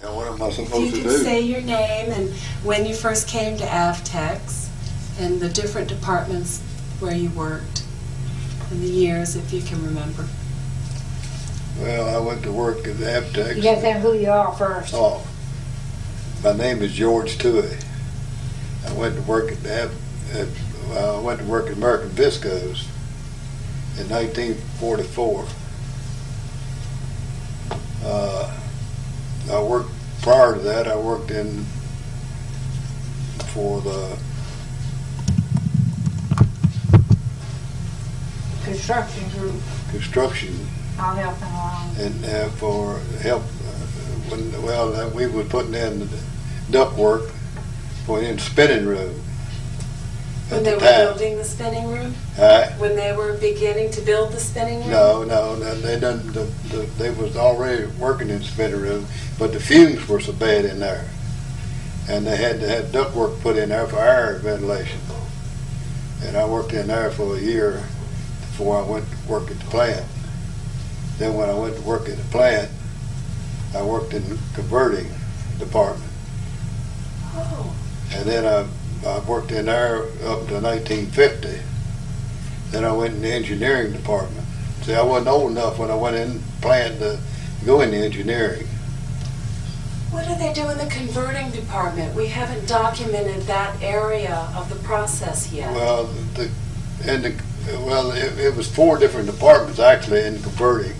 Now, what am I If supposed you to could do? say your name and when you first came to Avtex and the different departments where you worked and the years, if you can remember. Well, I went to work at Avtex. You gotta tell who you are first. Oh, my name is George Touhey. I went to work I went to work at American Viscos in 1944. I worked prior to that. I worked for the Construction group. construction I'll help them along. and for help we were putting in duct work for in spinning room. When they were building the spinning room? When they were beginning to build the spinning room? No, they done they was already working in the spinning room, but the fumes were so bad in there, and they had to have duct work put in there for air ventilation. And I worked in there for a year before I went to work at the plant. Then when I went to work at the plant, I worked in the converting department. Oh. And then I worked in there up to 1950. Then I went in the engineering department. See, I wasn't old enough when I went in the plant to go into engineering. What do they do in the converting department? We haven't documented that area of the process yet. Well, it was 4 different departments actually in converting.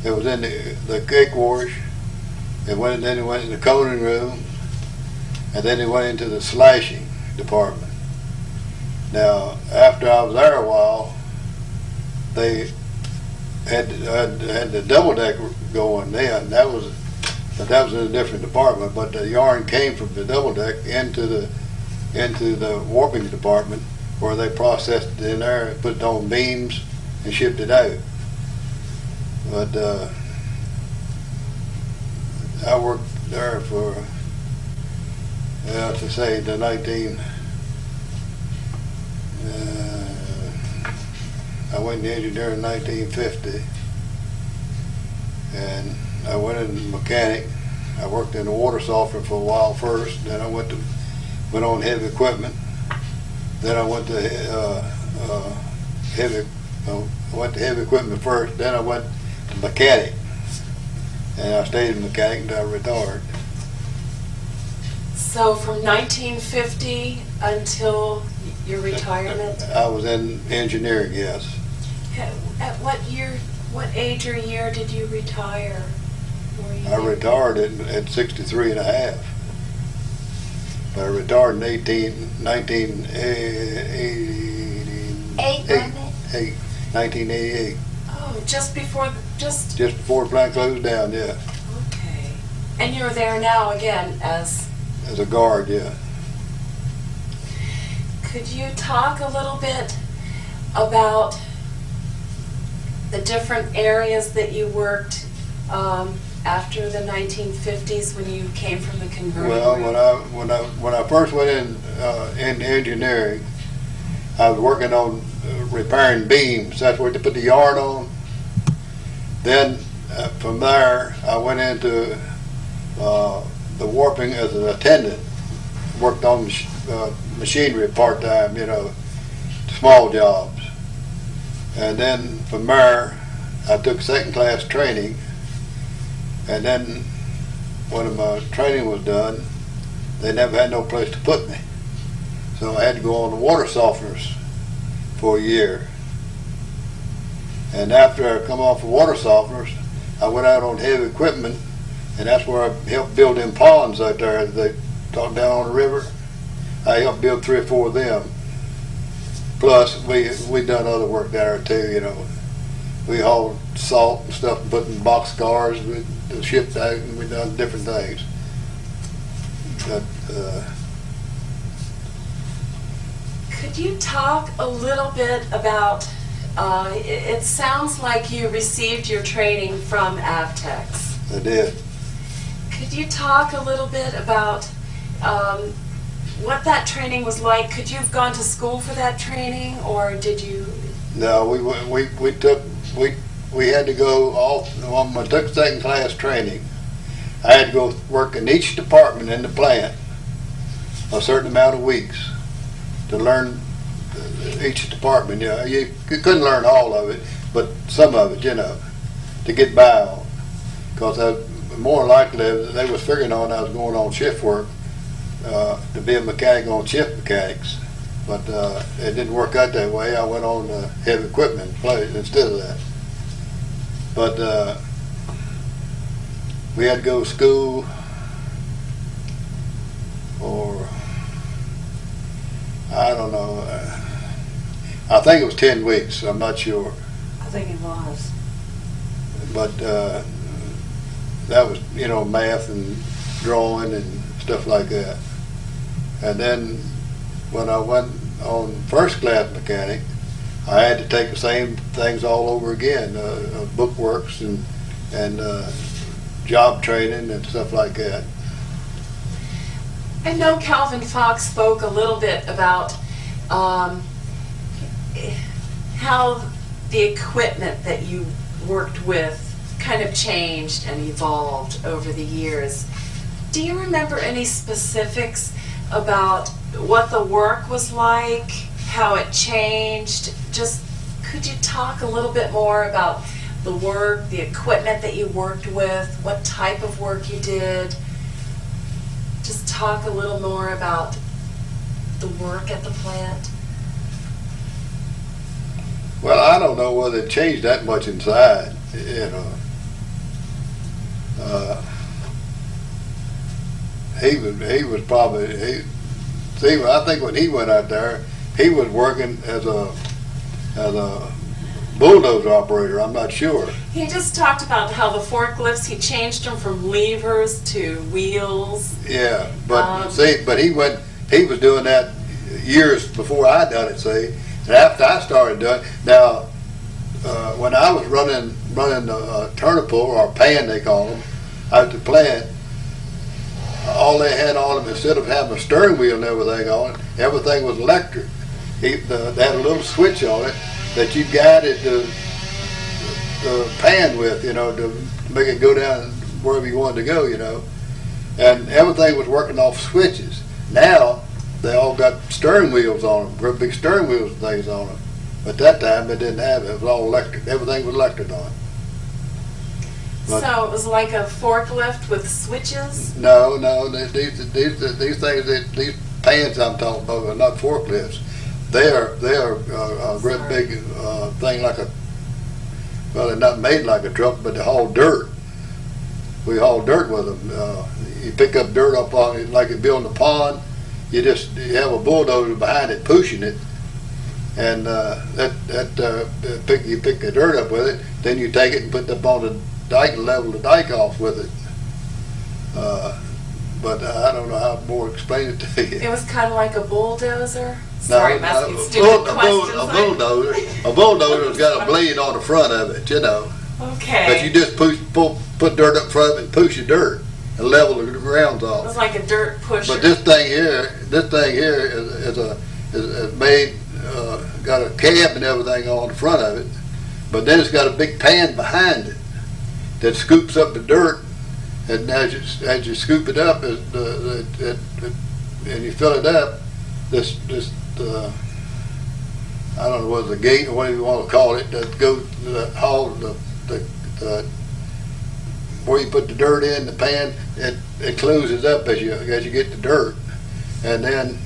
It was in the cake wash. Then it went in the coning room, and then it went into the slashing department. Now, after I was there a while, they had the double deck going then. That was in a different department, but the yarn came from the double deck into the warping department, where they processed it in there, put it on beams, and shipped it out. But I worked there for, to say, the I went into engineering in 1950, and I went in mechanic. I worked in the water softener for a while first, then I went on heavy equipment. Then I went to heavy equipment first, then I went to mechanic. And I stayed in mechanic until I retired. So from 1950 until your retirement? I was in engineering, yes. At what age or year did you retire? I retired at 63 and a half. But I retired in 1988. Oh, just before Just before the plant closed down, yeah. Okay. And you're there now again as a guard, yeah. Could you talk a little bit about the different areas that you worked after the 1950s when you came from the converting room? Well, when I first went in engineering, I was working on repairing beams. That's where they put the yarn on. Then from there, I went into the warping as an attendant. Worked on machinery part-time, small jobs. And then from there, I took second-class training. And then when my training was done, they never had no place to put me. So I had to go on the water softeners for a year. And after I come off of water softeners, I went out on heavy equipment, and that's where I helped build them ponds out there that they talk down on the river. I helped build 3 or 4 of them. Plus, we done other work there too, We hauled salt and stuff and put in box cars, we shipped out, and we done different things. But, could you talk a little bit about, it sounds like you received your training from Avtex. I did. Could you talk a little bit about what that training was like? Could you have gone to school for that training, or did you? No, we had to go off. I took second class training. I had to go work in each department in the plant a certain amount of weeks to learn each department. You know, you couldn't learn all of it, but some of it, you know, to get by on. Because more likely they was figuring on I was going on shift work to be a mechanic on shift mechanics, but it didn't work out that way. I went on heavy equipment place instead of that. But we had to go to school for, I don't know, I think it was 10 weeks, I'm not sure. I think it was. But that was, you know, math and drawing and stuff like that. And then when I went on first class mechanic, I had to take the same things all over again, bookworks and job training and stuff like that. I know Calvin Fox spoke a little bit about how the equipment that you worked with kind of changed and evolved over the years. Do you remember any specifics about what the work was like, how it changed? Just could you talk a little bit more about the work, the equipment that you worked with, what type of work you did? Just talk a little more about the work at the plant. Well, I don't know whether it changed that much inside, you know. He was probably, see, I think when he went out there, he was working as a bulldozer operator, I'm not sure. He just talked about how the forklifts, he changed them from levers to wheels. Yeah, but see, but he was doing that years before I done it, see. And after I started doing it, now, when I was running the turner pull, or pan they call them, out at the plant, all they had on them, instead of having a steering wheel and everything on it, everything was electric. They had a little switch on it that you guided the pan with, you know, to make it go down wherever you wanted to go, you know. And everything was working off switches. Now, they all got steering wheels on them, great big steering wheels and things on them. But that time, they didn't have it. It was all electric. Everything was electric on it. But so it was like a forklift with switches? No, these things, these pans I'm talking about are not forklifts. They are a great big thing, like a, well, they're not made like a truck, but they haul dirt. We haul dirt with them. You pick up dirt up on it, like you're building a pond. You have a bulldozer behind it pushing it, and you pick the dirt up with it. Then you take it and put it up on the dike and level the dike off with it. But I don't know how more to explain it to you. It was kind of like a bulldozer? Sorry, I'm asking a stupid questions. A bulldozer has got a blade on the front of it, you know. Okay. But you just put dirt up front and push the dirt and level the grounds It off. was like a dirt pusher. But this thing here is made, got a cab and everything on the front of it, but then it's got a big pan behind it that scoops up the dirt, and as you scoop it up, and you fill it up, this I don't know whether it's a gate or whatever you want to call it, that goes that haul the where you put the dirt in the pan, it closes up as you get the dirt, and then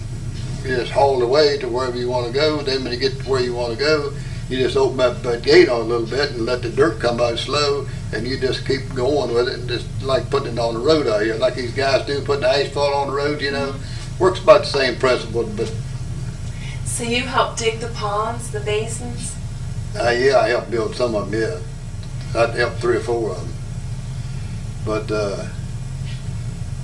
you just haul it away to wherever you want to go. Then when you get to where you want to go, you just open up that gate on a little bit and let the dirt come out slow, and you just keep going with it, and just like putting it on the road out here, like these guys do, putting the asphalt on the road, you know. Works about the same principle, but. So you helped dig the ponds, the basins? Yeah, I helped build some of them, yeah. I'd helped 3 or 4 of them. But,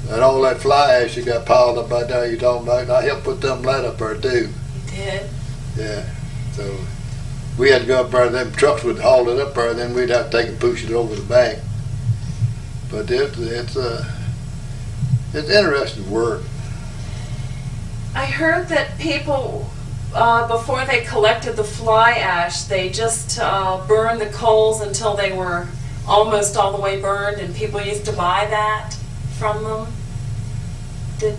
and all that fly ash you got piled up out there you're talking about, I helped put them light up there too. You did? Yeah. So we had to go up there, them trucks would haul it up there, and then we'd have to take and push it over the bank. But it's interesting work. I heard that people, before they collected the fly ash, they just burned the coals until they were almost all the way burned, and people used to buy that. from them? Did,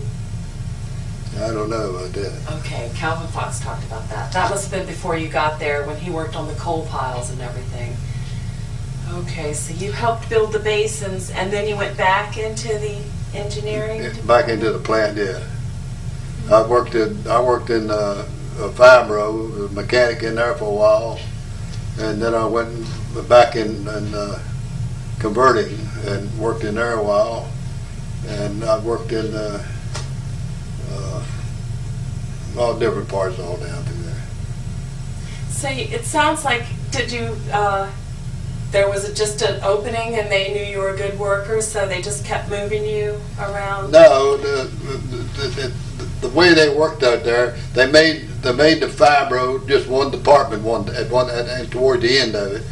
I don't know about that. okay, Calvin Fox talked about that. That must have been before you got there, when he worked on the coal piles and everything. Okay, so you helped build the basins, and then you went back into the engineering? Back into the plant, yeah. I worked in Fibro, a mechanic in there for a while, and then I went back in converting and worked in there a while, and I worked in all different parts all down through there. So it sounds like, did you, there was just an opening and they knew you were a good worker, so they just kept moving you around? No, the way they worked out there, they made the Fibro just one department and toward the end of it,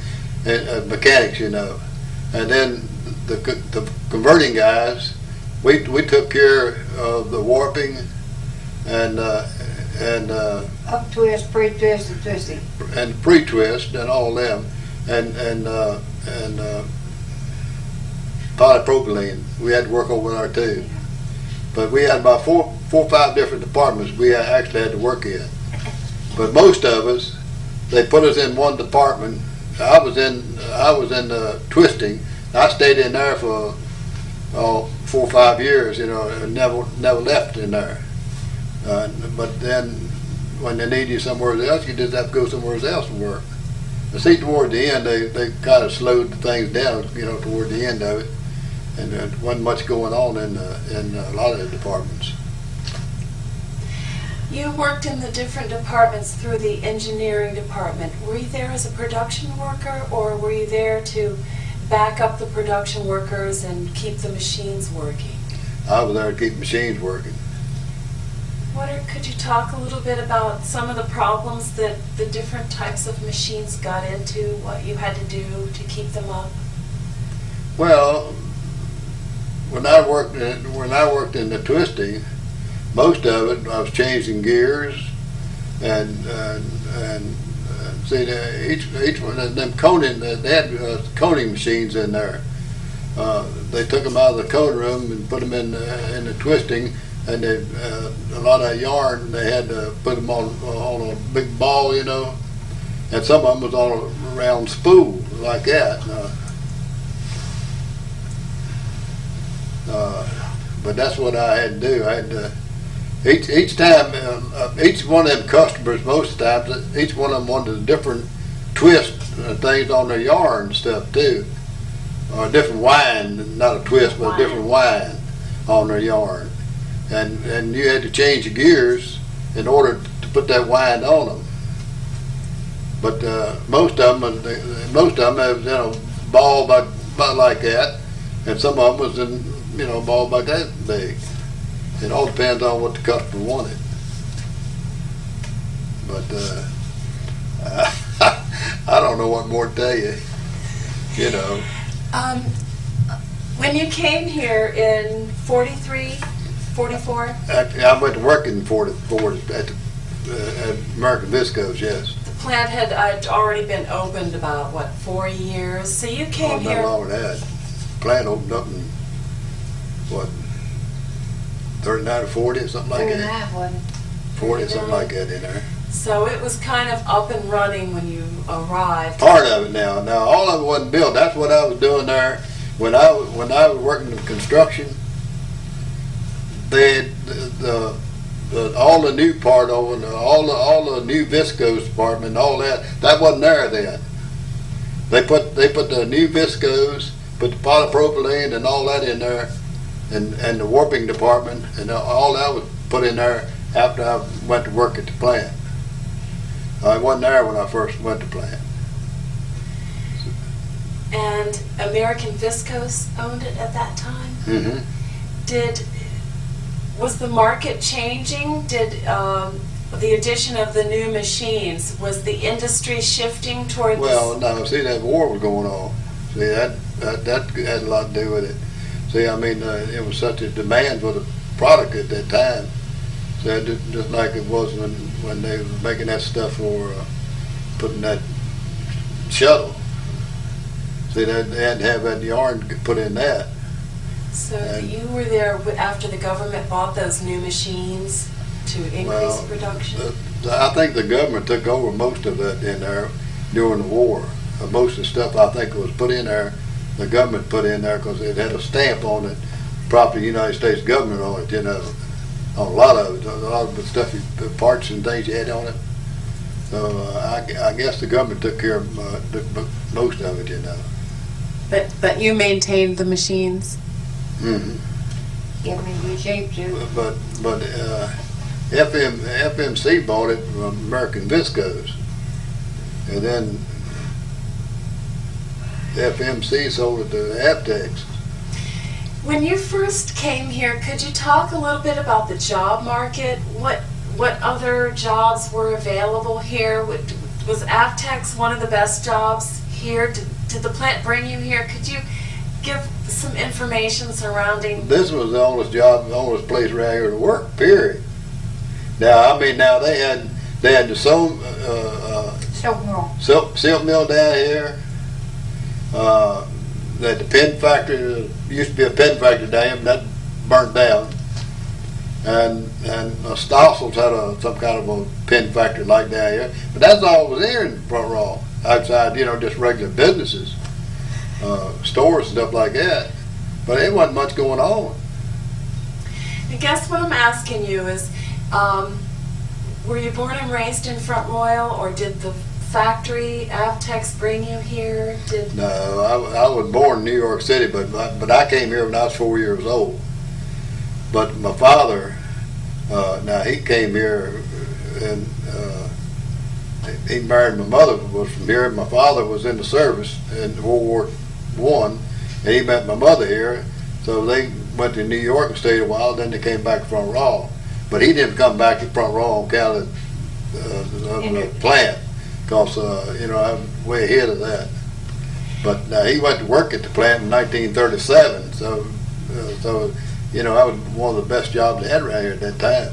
and mechanics, you know, and then the converting guys, we took care of the warping and Up twist, pre-twist, and twisting. and pre-twist and all them, and polypropylene. We had to work over there too. But we had about four or five different departments we actually had to work in. But most of us, they put us in one department. I was in twisting. I stayed in there for 4 or 5 years, you know, and never left in there. But then when they need you somewhere else, you just have to go somewhere else and work. I see toward the end, they kind of slowed things down, you know, toward the end of it. And there wasn't much going on in a lot of the departments. You worked in the different departments through the engineering department. Were you there as a production worker, or were you there to back up the production workers and keep the machines working? I was there to keep machines working. Could you talk a little bit about some of the problems that the different types of machines got into, what you had to do to keep them up? Well, when I worked in the twisting, most of it I was changing gears and see each one of them coning, they had coning machines in there. They took them out of the cone room and put them in the twisting, and a lot of yarn they had to put them on a big ball, you know, and some of them was on a round spool like that. But that's what I had to do. I had to, each time, each one of them customers, most times, each one of them wanted a different twist things on their yarn and stuff too, or a different wind, not a twist, but a different wind on their yarn, and you had to change the gears in order to put that wind on them. But most of them was in a ball about like that, and some of them was in, you know, a ball about that big. It all depends on what the customer wanted. But I don't know what more to tell you. You know. When you came here in 43, 44? I went to work in 44 at American Viscose, yes. The plant had already been opened about, what, 4 years? So you came here... Not longer than that. Plant opened up in, what, 39 or 40 or something like that? 39 wasn't. 40 or something like that in there. So it was kind of up and running when you arrived. Part of it now. Now all of it wasn't built. That's what I was doing there when I was working in construction. They had all the new part over, all the new viscose department, all that wasn't there then. They put the new viscose, put the polypropylene and all that in there, and the warping department, and all that was put in there after I went to work at the plant. I wasn't there when I first went to plant. And American Viscose owned it at that time? Mm-hmm. Was the market changing? Did the addition of the new machines, was the industry shifting toward Well, no, see, that war was going on. See, that had a lot to do with it. See, I mean, it was such a demand for the product at that time. So just like it was when they were making that stuff for putting that shuttle. See, they had to have that yarn put in that. So And- you were there after the government bought those new machines to increase Well, production? I think the government took over most of it in there during the war. Most of the stuff I think was put in there, the government put in there because it had a stamp on it, property United States government on it, you know, on a lot of it, a lot of the stuff, the parts and things you had on it. So I guess the government took care of most of it, you know. But you maintained the machines? Mm-hmm. Get them in good shape too. But FMC bought it from American Viscose, and then FMC sold it to Avtex. When you first came here, could you talk a little bit about the job market? What other jobs were available here? Was Avtex one of the best jobs here? Did the plant bring you here? Could you give some information surrounding? This was the oldest job, the oldest place around here to work, period. Now, I mean, now they had the silk mill down here. They had the pen factory. There used to be a pen factory down here, but that burnt down. And Stossel's had some kind of a pen factory like down here. But that's all was there in Front Row. Outside, you know, just regular businesses, stores and stuff like that. But it wasn't much going on. I guess what I'm asking you is, were you born and raised in Front Royal, or did the factory Avtex bring you here? No, I was born in New York City, but I came here when I was 4 years old. But my father, now he came here and he married my mother, was from here. My father was in the service in World War I, and he met my mother here. So they went to New York and stayed a while. Then they came back to Front Row, but he didn't come back to Front Row on account of the plant, because you know, I'm way ahead of that. But he went to work at the plant in 1937. So you know, that was one of the best jobs they had around here at that time.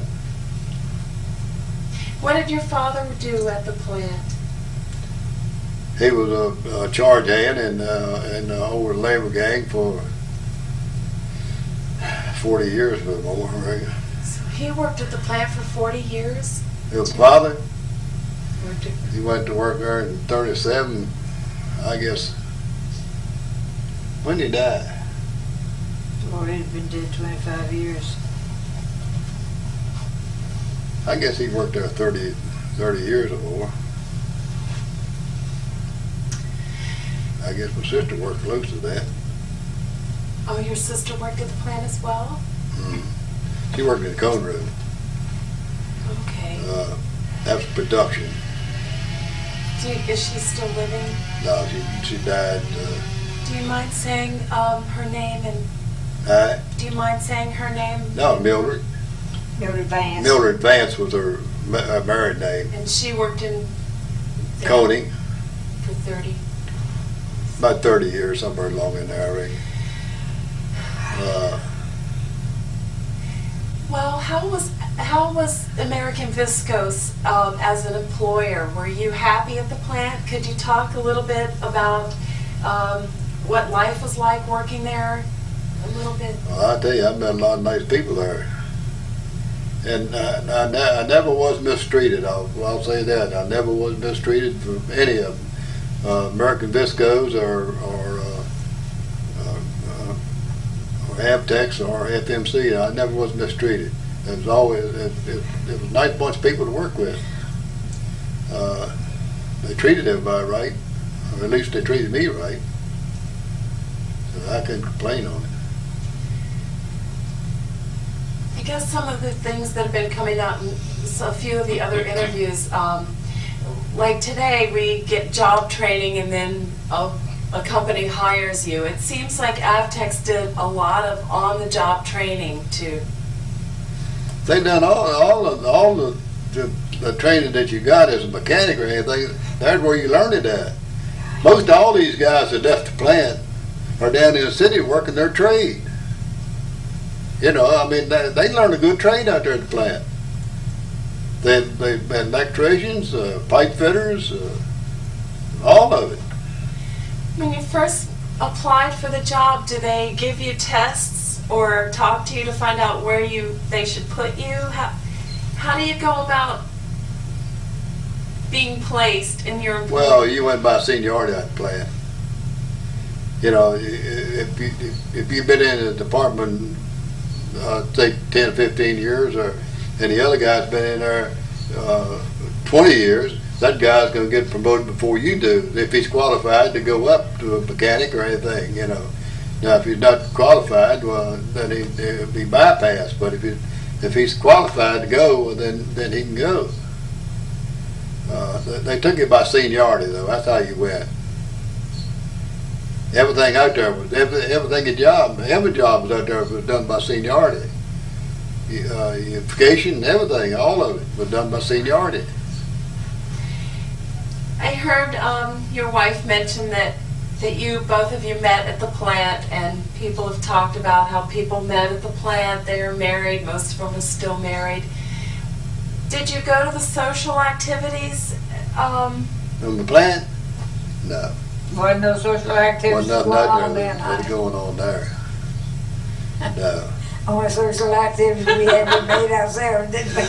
What did your father do at the plant? He was a charge hand and over the labor gang for 40 years or more, I reckon. So he worked at the plant for 40 years? His father, Worked at- he went to work there in 37, I guess. When did he die? Lord, he'd been dead 25 years. I guess he worked there 30 years or more. I guess my sister worked close to that. Oh, your sister worked at the plant as well? She worked in the cone room. Okay. That was production. Is she still living? No, she died. Do you mind saying her name and do you mind saying her name? No, Mildred. Mildred Vance. Mildred Vance was her married name. And she worked in Coney, for 30. about 30 years, somewhere along in there, I reckon. Well, how was American Viscose as an employer? Were you happy at the plant? Could you talk a little bit about what life was like working there? A little bit. Well, I tell you, I met a lot of nice people there. And I never was mistreated. I'll say that. I never was mistreated from any of them. American Viscose or Avtex or FMC. I never was mistreated. It was always it was a nice bunch of people to work with. They treated everybody right, or at least they treated me right. So I couldn't complain on it. I guess some of the things that have been coming out in a few of the other interviews, like today we get job training and then a company hires you. It seems like Avtex did a lot of on-the-job training too. They done all the training that you got as a mechanic or anything. That's where you learned it at. Most all these guys that left the plant are down in the city working their trade. You know, I mean, they learned a good trade out there at the plant. They've been electricians, pipe fitters, all of it. When you first applied for the job, do they give you tests or talk to you to find out where they should put you? How do you go about being placed in your employment? Well, you went by seniority at the plant. You know, if you've been in a department, say 10, 15 years, and the other guy's been in there 20 years, that guy's going to get promoted before you do, if he's qualified to go up to a mechanic or anything, you know. Now, if he's not qualified, well, then he'll be bypassed. But if he's qualified to go, well, then he can go. They took it by seniority, though. That's how you went. Everything out there was every job was out there was done by seniority. Unification, everything, all of it was done by seniority. I heard your wife mention that both of you met at the plant, and people have talked about how people met at the plant. They are married. Most of them are still married. Did you go to the social activities? On the plant? No. Wasn't no social activities Wasn't going nothing on out then, there honey. going on there. No. Only social activities we had we made ourselves, didn't we?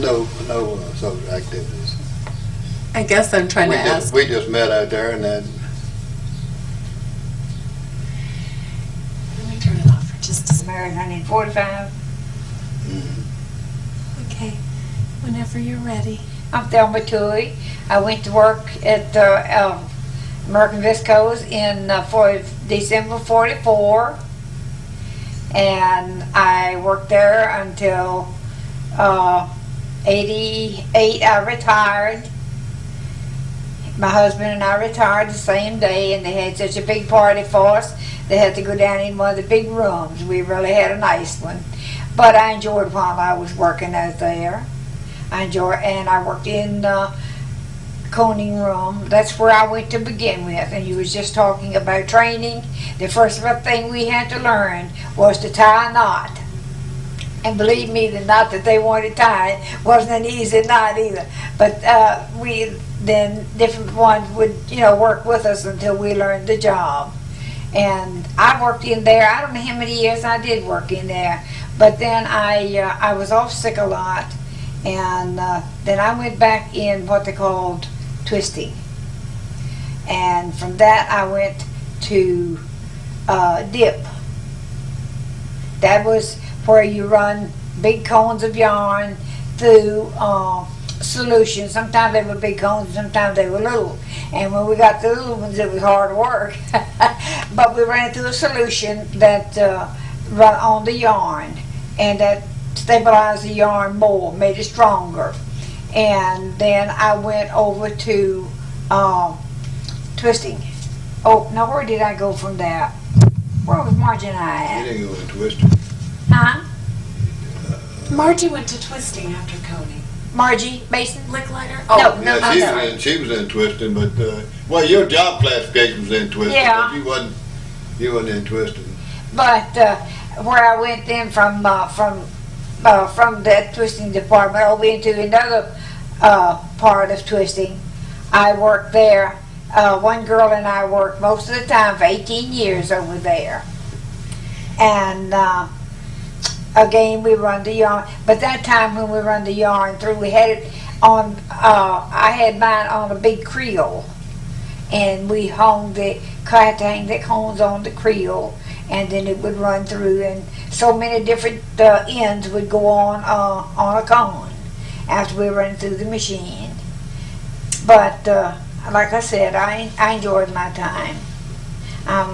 No social activities. I guess I'm trying to ask. We just met out there, and then Let me turn it off for just a second. Married, honey, in 45. Okay, whenever you're ready. I'm Thelma Touhey. I went to work at American Viscose for December 44, and I worked there until 88. I retired. My husband and I retired the same day, and they had such a big party for us. They had to go down in one of the big rooms. We really had a nice one, but I enjoyed while I was working out there. And I worked in the coning room. That's where I went to begin with. And you was just talking about training. The first thing we had to learn was to tie a knot. And believe me, the knot that they wanted tied wasn't an easy knot either. But then different ones would, work with us until we learned the job. And I worked in there. I don't know how many years I did work in there. But then I was off sick a lot. And then I went back in what they called twisting. And from that I went to dip. That was where you run big cones of yarn through solutions. Sometimes they were big cones, sometimes they were little. And when we got the little ones, it was hard work. But we ran through a solution that run on the yarn, and that stabilized the yarn more, made it stronger. And then I went over to twisting. Oh, now where did I go from that? Where was Margie and I at? you didn't go in twisting. Huh? Margie went to twisting after coning. Margie Mason? Licklider? No, Yeah, she was in twisting, but well, your job classification was in twisting, Yeah. but you wasn't in twisting. But where I went then from that twisting department over into another part of twisting, I worked there. One girl and I worked most of the time for 18 years over there. And again, we run the yarn. But that time when we run the yarn through, we had it on, I had mine on a big creel. And we had to hang the cones on the creel, and then it would run through, and so many different ends would go on a cone after we ran through the machine. But like I said, I enjoyed my time.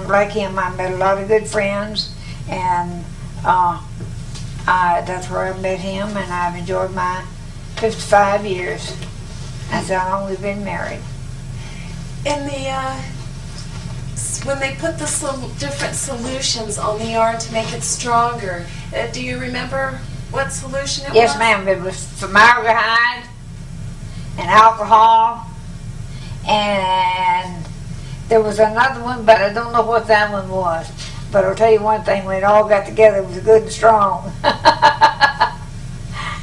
Like him, I met a lot of good friends, and that's where I met him, and I've enjoyed my 55 years. That's how long we've been married. In the when they put the different solutions on the yarn to make it stronger, do you remember what solution it was? Yes, ma'am. It was formaldehyde and alcohol, and there was another one, but I don't know what that one was. But I'll tell you one thing: when it all got together, it was good and strong.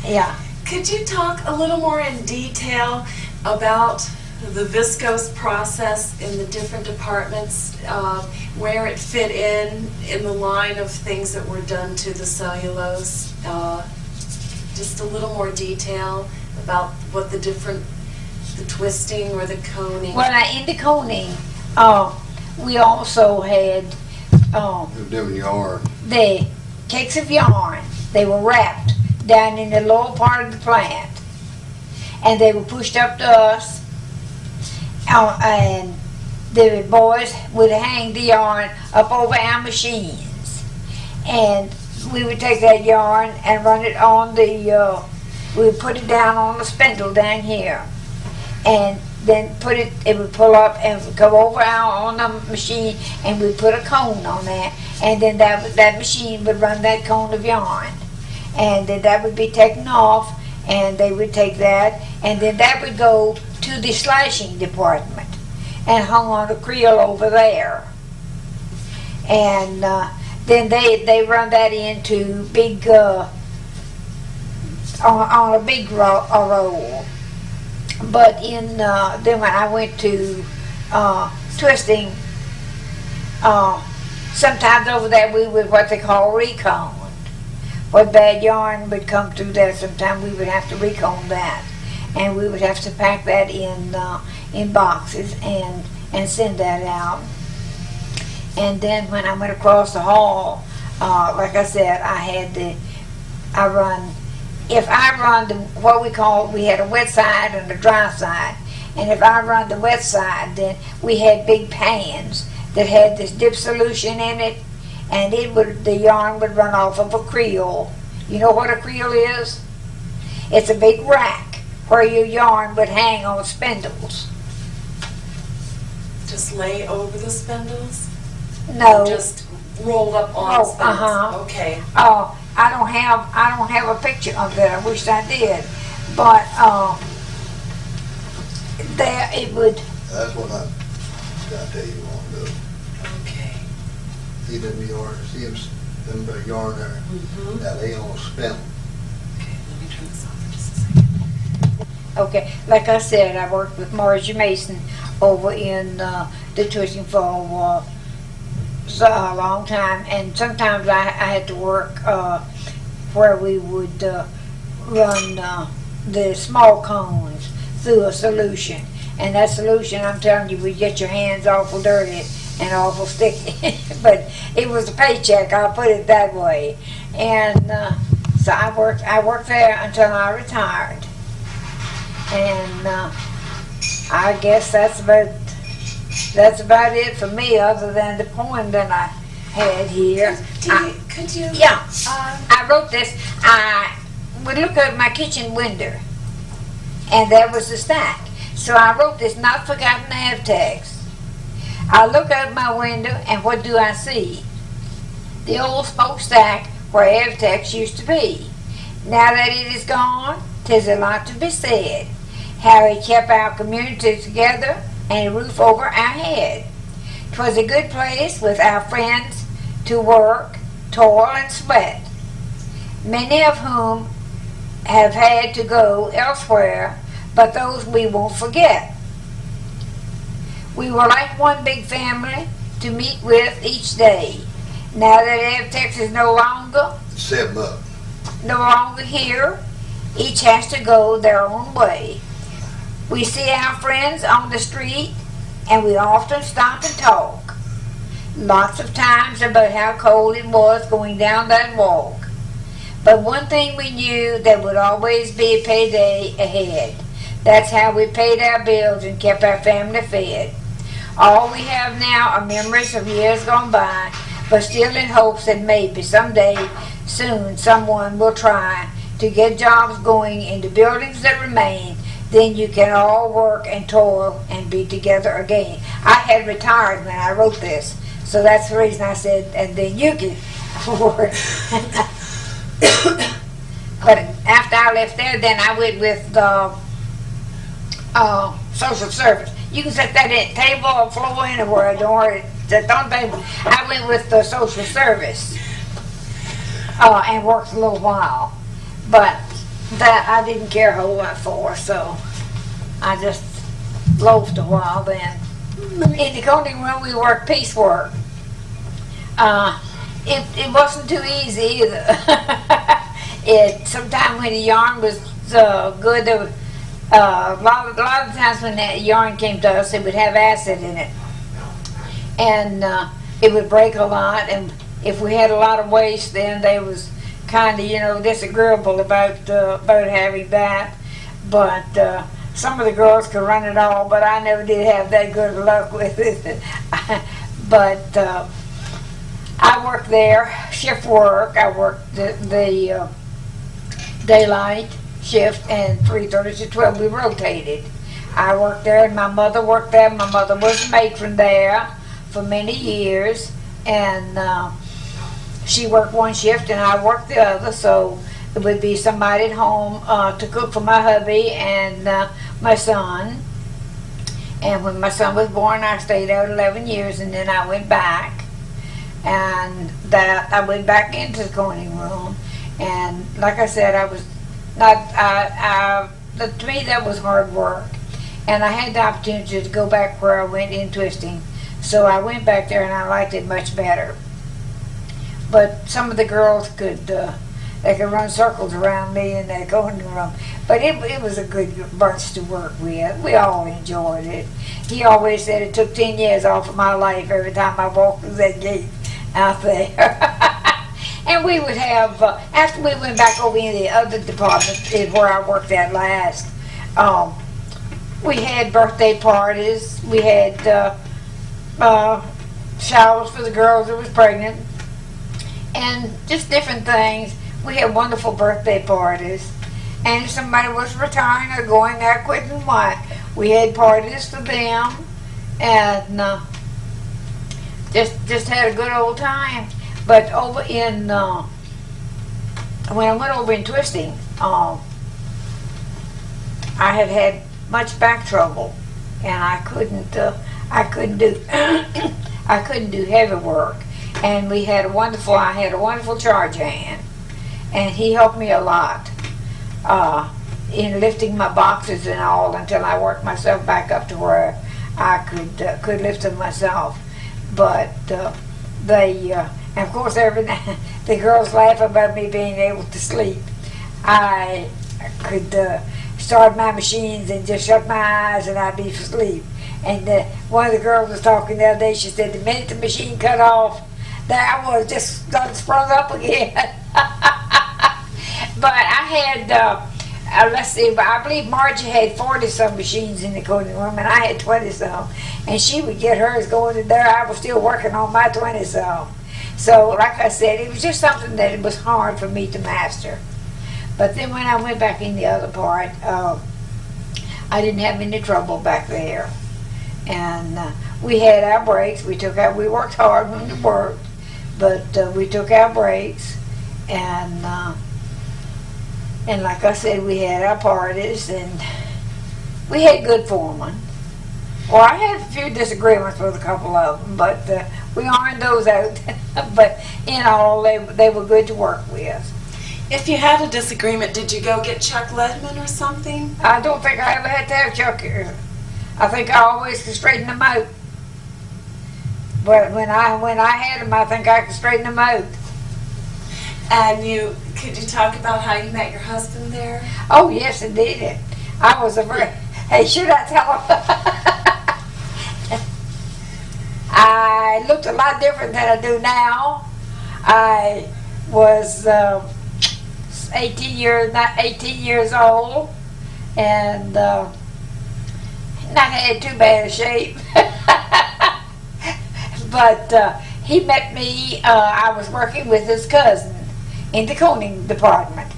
Yeah. Could you talk a little more in detail about the viscose process in the different departments, where it fit in the line of things that were done to the cellulose. Just a little more detail about what the twisting or the coning. Well, now in the coning, we also had Different yarn. the cakes of yarn. They were wrapped down in the lower part of the plant, and they were pushed up to us, and the boys would hang the yarn up over our machines, and we would take that yarn and run it on the, we would put it down on the spindle down here, and then it would pull up and go over on the machine, and we'd put a cone on that, and then that machine would run that cone of yarn, and then that would be taken off, and they would take that, and then that would go to the slashing department and hung on a creel over there, and then they run that into big on a big roll. But then when I went to twisting, sometimes over there we would what they call recone. What bad yarn would come through there, sometimes we would have to recone that, and we would have to pack that in boxes and send that out. And then when I went across the hall, like I said, if I run we had a wet side and a dry side, and if I run the wet side, then we had big pans that had this dip solution in it, and the yarn would run off of a creel. You know what a creel is? It's a big rack where your yarn would hang on spindles. Just lay over the spindles? No. Or just rolled up on spindles? Okay. I don't have a picture of that. I wish I did, but there it would. That's what I tell you long ago. Okay. See them yarn, them yarn there. Mm-hmm. Now they on spindle. Okay, let me turn this off for just a second. Okay, like I said, I worked with Margie Mason over in the twisting for a long time, and sometimes I had to work where we would run the small cones through a solution, and that solution, I'm telling you, would get your hands awful dirty and awful sticky, but it was a paycheck, I'll put it that way. And so I worked there until I retired, and I guess that's about it for me, other than the poem that I had here. Could you? Yeah, I wrote this. I would look out my kitchen window, and there was a stack. So I wrote this, not forgotten Avtex. I look out my window, and what do I see? The old smokestack where Avtex used to be. Now that it is gone, 'tis a lot to be said. How it kept our community together and a roof over our head. 'Twas a good place with our friends to work, toil, and sweat, many of whom have had to go elsewhere, but those we won't forget. We were like one big family to meet with each day. Now that Avtex is no longer here, each has to go their own way. We see our friends on the street, and we often stop and talk. Lots of times about how cold it was going down that walk. But one thing we knew, there would always be a payday ahead. That's how we paid our bills and kept our family fed. All we have now are memories of years gone by, but still in hopes that maybe someday soon someone will try to get jobs going in the buildings that remain. Then you can all work and toil and be together again. I had retired when I wrote this, so that's the reason I said, and then you can work. But after I left there, then I went with the social service. You can set that in table or floor anywhere, don't worry. I went with the social service and worked a little while, but that I didn't care a whole lot for, so I just loafed a while then. In the coating room, we worked piecework. It wasn't too easy either. Sometimes when the yarn was good, there was, a lot of times when that yarn came to us, it would have acid in it, and it would break a lot. And if we had a lot of waste, then they was kind of disagreeable about having that. But some of the girls could run it all, but I never did have that good luck with it. But I worked there, shift work. I worked the daylight shift and 3:30 to 12. We rotated. I worked there, and my mother worked there. My mother was a matron there for many years, and she worked one shift and I worked the other. So it would be somebody at home to cook for my hubby and my son. And when my son was born, I stayed out 11 years, and then I went back. And that I went back into the coating room. And like I said, I was not, to me that was hard work. And I had the opportunity to go back where I went in twisting. So I went back there and I liked it much better. But some of the girls could run circles around me in that coating room. But it was a good bunch to work with. We all enjoyed it. He always said it took 10 years off of my life every time I walked through that gate out there. And we would have, after we went back over in the other department, is where I worked at last, we had birthday parties. We had showers for the girls that was pregnant, and just different things. We had wonderful birthday parties. And if somebody was retiring or going out quitting what, we had parties for them, and just had a good old time. But over in when I went over in twisting, I had much back trouble, and I couldn't do I couldn't do heavy work. And I had a wonderful charge hand, and he helped me a lot in lifting my boxes and all until I worked myself back up to where I could lift them myself. But and of course, every night the girls laugh about me being able to sleep. I could start my machines and just shut my eyes and I'd be asleep. And one of the girls was talking the other day. She said the minute the machine cut off, that I was just sprung up again. But I had, let's see, I believe Margie had 40-some machines in the coating room, and I had 20-some. And she would get hers going in there. I was still working on my 20-some. So, like I said, it was just something that it was hard for me to master. But then when I went back in the other part, I didn't have any trouble back there. And we had our breaks. We worked hard when we worked, but we took our breaks. And like I said, we had our parties, and we had good foremen. Well, I had a few disagreements with a couple of them, but we ironed those out. But in all, they were good to work with. If you had a disagreement, did you go get Chuck Ledman or something? I don't think I ever had to have Chuck here. I think I always could straighten them out. But when I had them, I think I could straighten them out. And could you talk about how you met your husband there? Oh, yes, indeed. I was a very, hey, should I tell him? I looked a lot different than I do now. I was 18 years old, and not had too bad a shape. But he met me, I was working with his cousin in the coating department,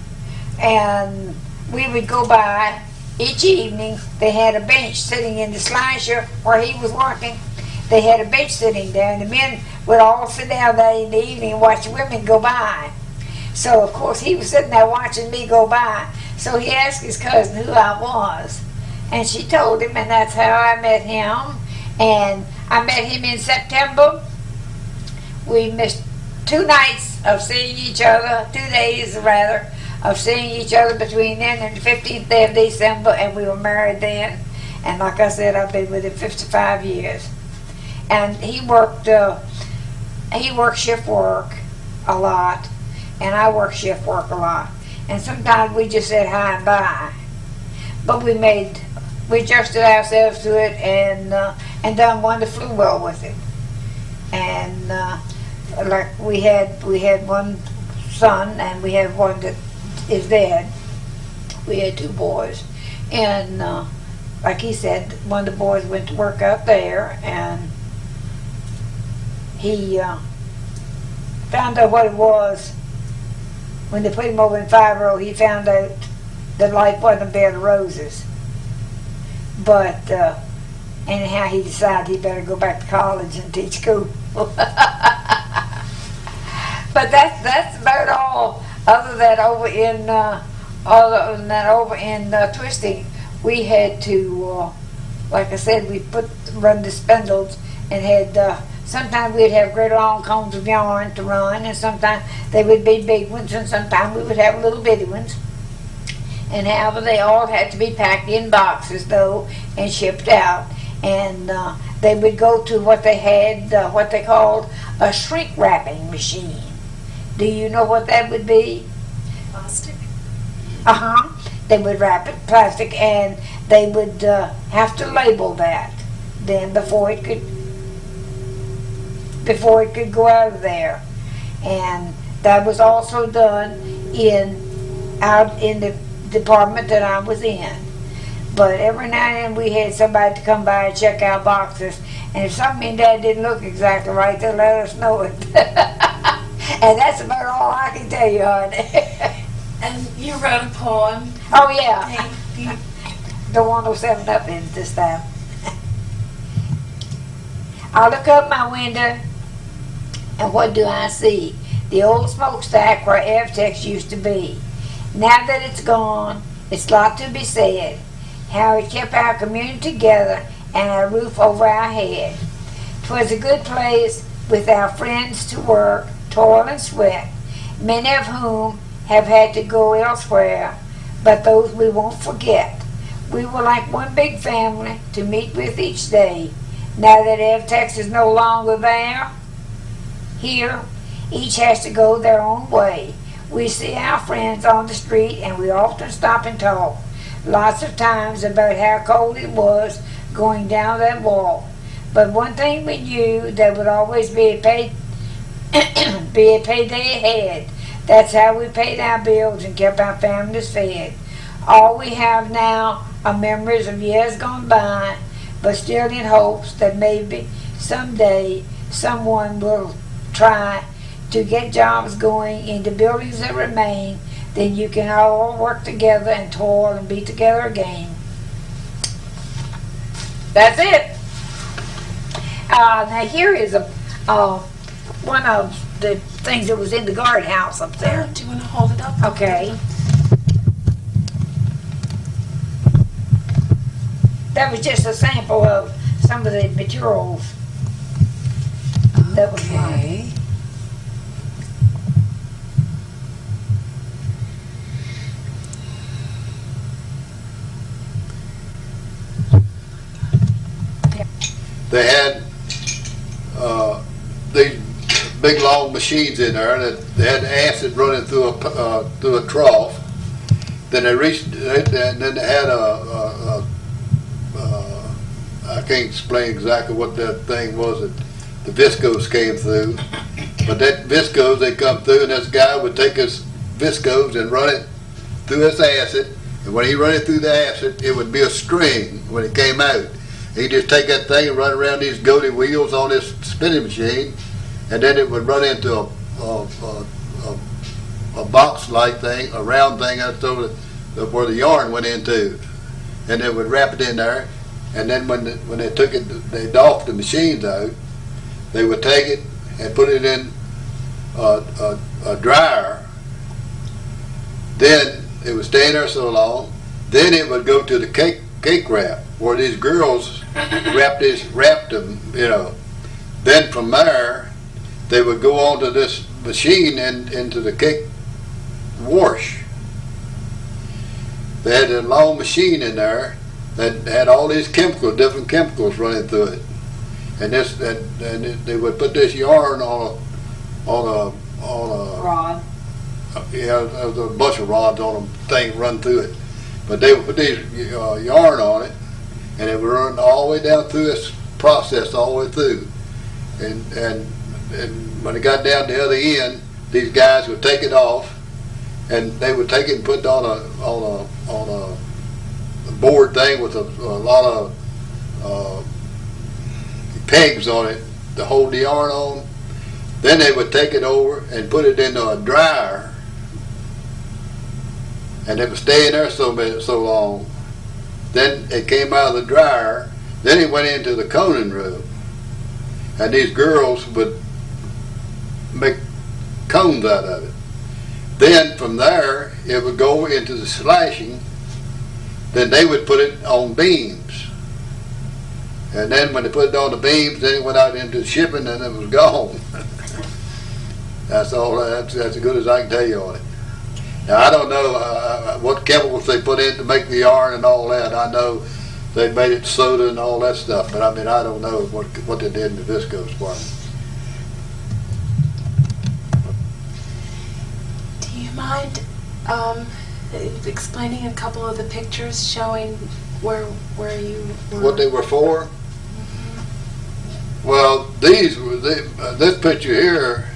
and we would go by each evening. They had a bench sitting in the slasher where he was working. They had a bench sitting there, and the men would all sit down there in the evening and watch the women go by. So, of course, he was sitting there watching me go by. So he asked his cousin who I was, and she told him, and that's how I met him. And I met him in September. We missed 2 nights of seeing each other, 2 days rather, of seeing each other between then and the 15th day of December, and we were married then. And like I said, I've been with him 55 years. And he worked shift work a lot, and I worked shift work a lot. And sometimes we just said hi and bye. But we adjusted ourselves to it and done one that flew well with it. And like we had one son, and we had one that is dead. We had 2 boys, and like he said, one of the boys went to work out there, and he found out what it was when they put him over in 5-0. He found out that life wasn't a bed of roses. But anyhow, he decided he better go back to college and teach school. But that's about all. Other than over in Twisting, we had to, like I said, we run the spindles and had. Sometimes we'd have great long cones of yarn to run, and sometimes they would be big ones, and sometimes we would have little bitty ones. And however, they all had to be packed in boxes, though, and shipped out. And they would go to what they had, what they called a shrink wrapping machine. Do you know what that would be? Plastic? They would wrap it plastic, and they would have to label that then before it could go out of there. And that was also done out in the department that I was in. But every now and then we had somebody to come by and check our boxes, and if something in there didn't look exactly right, they'd let us know it. And that's about all I can tell you, honey. And you wrote a poem. Oh yeah. Don't want no 7-Up in this time. I look up my window, and what do I see? The old smokestack where Avtex used to be. Now that it's gone, it's a lot to be said. How it kept our community together and a roof over our head. 'Twas a good place with our friends to work, toil and sweat, many of whom have had to go elsewhere, but those we won't forget. We were like one big family to meet with each day. Now that Avtex is no longer there, here, each has to go their own way. We see our friends on the street, and we often stop and talk lots of times about how cold it was going down that walk. But one thing we knew, there would always be a payday ahead. That's how we paid our bills and kept our families fed. All we have now are memories of years gone by, but still in hopes that maybe someday someone will try to get jobs going in the buildings that remain. Then you can all work together and toil and be together again. That's it. Now here is one of the things that was in the guardhouse up there. Do you want to hold it up? Okay. That was just a sample of some of the materials that was Okay. They had these big long machines in there that they had acid running through a trough. Then they reached, and then they had I can't explain exactly what that thing was that the viscose came through, but that viscose, they come through, and this guy would take his viscose and run it through this acid, and when he run it through the acid, it would be a string when it came out. He'd just take that thing and run around these goaty wheels on this spinning machine, and then it would run into a box-like thing, a round thing that's over where the yarn went into, and they would wrap it in there. And then when they took it, they doffed the machines out. They would take it and put it in a dryer. Then it would stay in there so long. Then it would go to the cake wrap, where these girls wrapped them, you know. Then from there, they would go on to this machine and into the cake wash. They had a long machine in there, that had all these chemicals, different chemicals running through it. And they would put this yarn on a Rod. yeah, there was a bunch of rods on a thing run through it. But they would put these yarn on it, and it would run all the way down through this process, all the way through. And when it got down the other end, these guys would take it off, and they would take it and put it on a board thing with a lot of pegs on it to hold the yarn on. Then they would take it over and put it into a dryer, and it would stay in there so long. Then it came out of the dryer. Then it went into the coning room, and these girls would make cones out of it. Then from there, it would go into the slashing. Then they would put it on beams. And then when they put it on the beams, then it went out into the shipping, and it was gone. That's all. That's as good as I can tell you on it. Now, I don't know what chemicals they put in to make the yarn and all that. I know they made it soda and all that stuff, but I mean, I don't know what they did in the viscose part. Do you mind explaining a couple of the pictures showing where you were? What they were for? Well, these were this picture here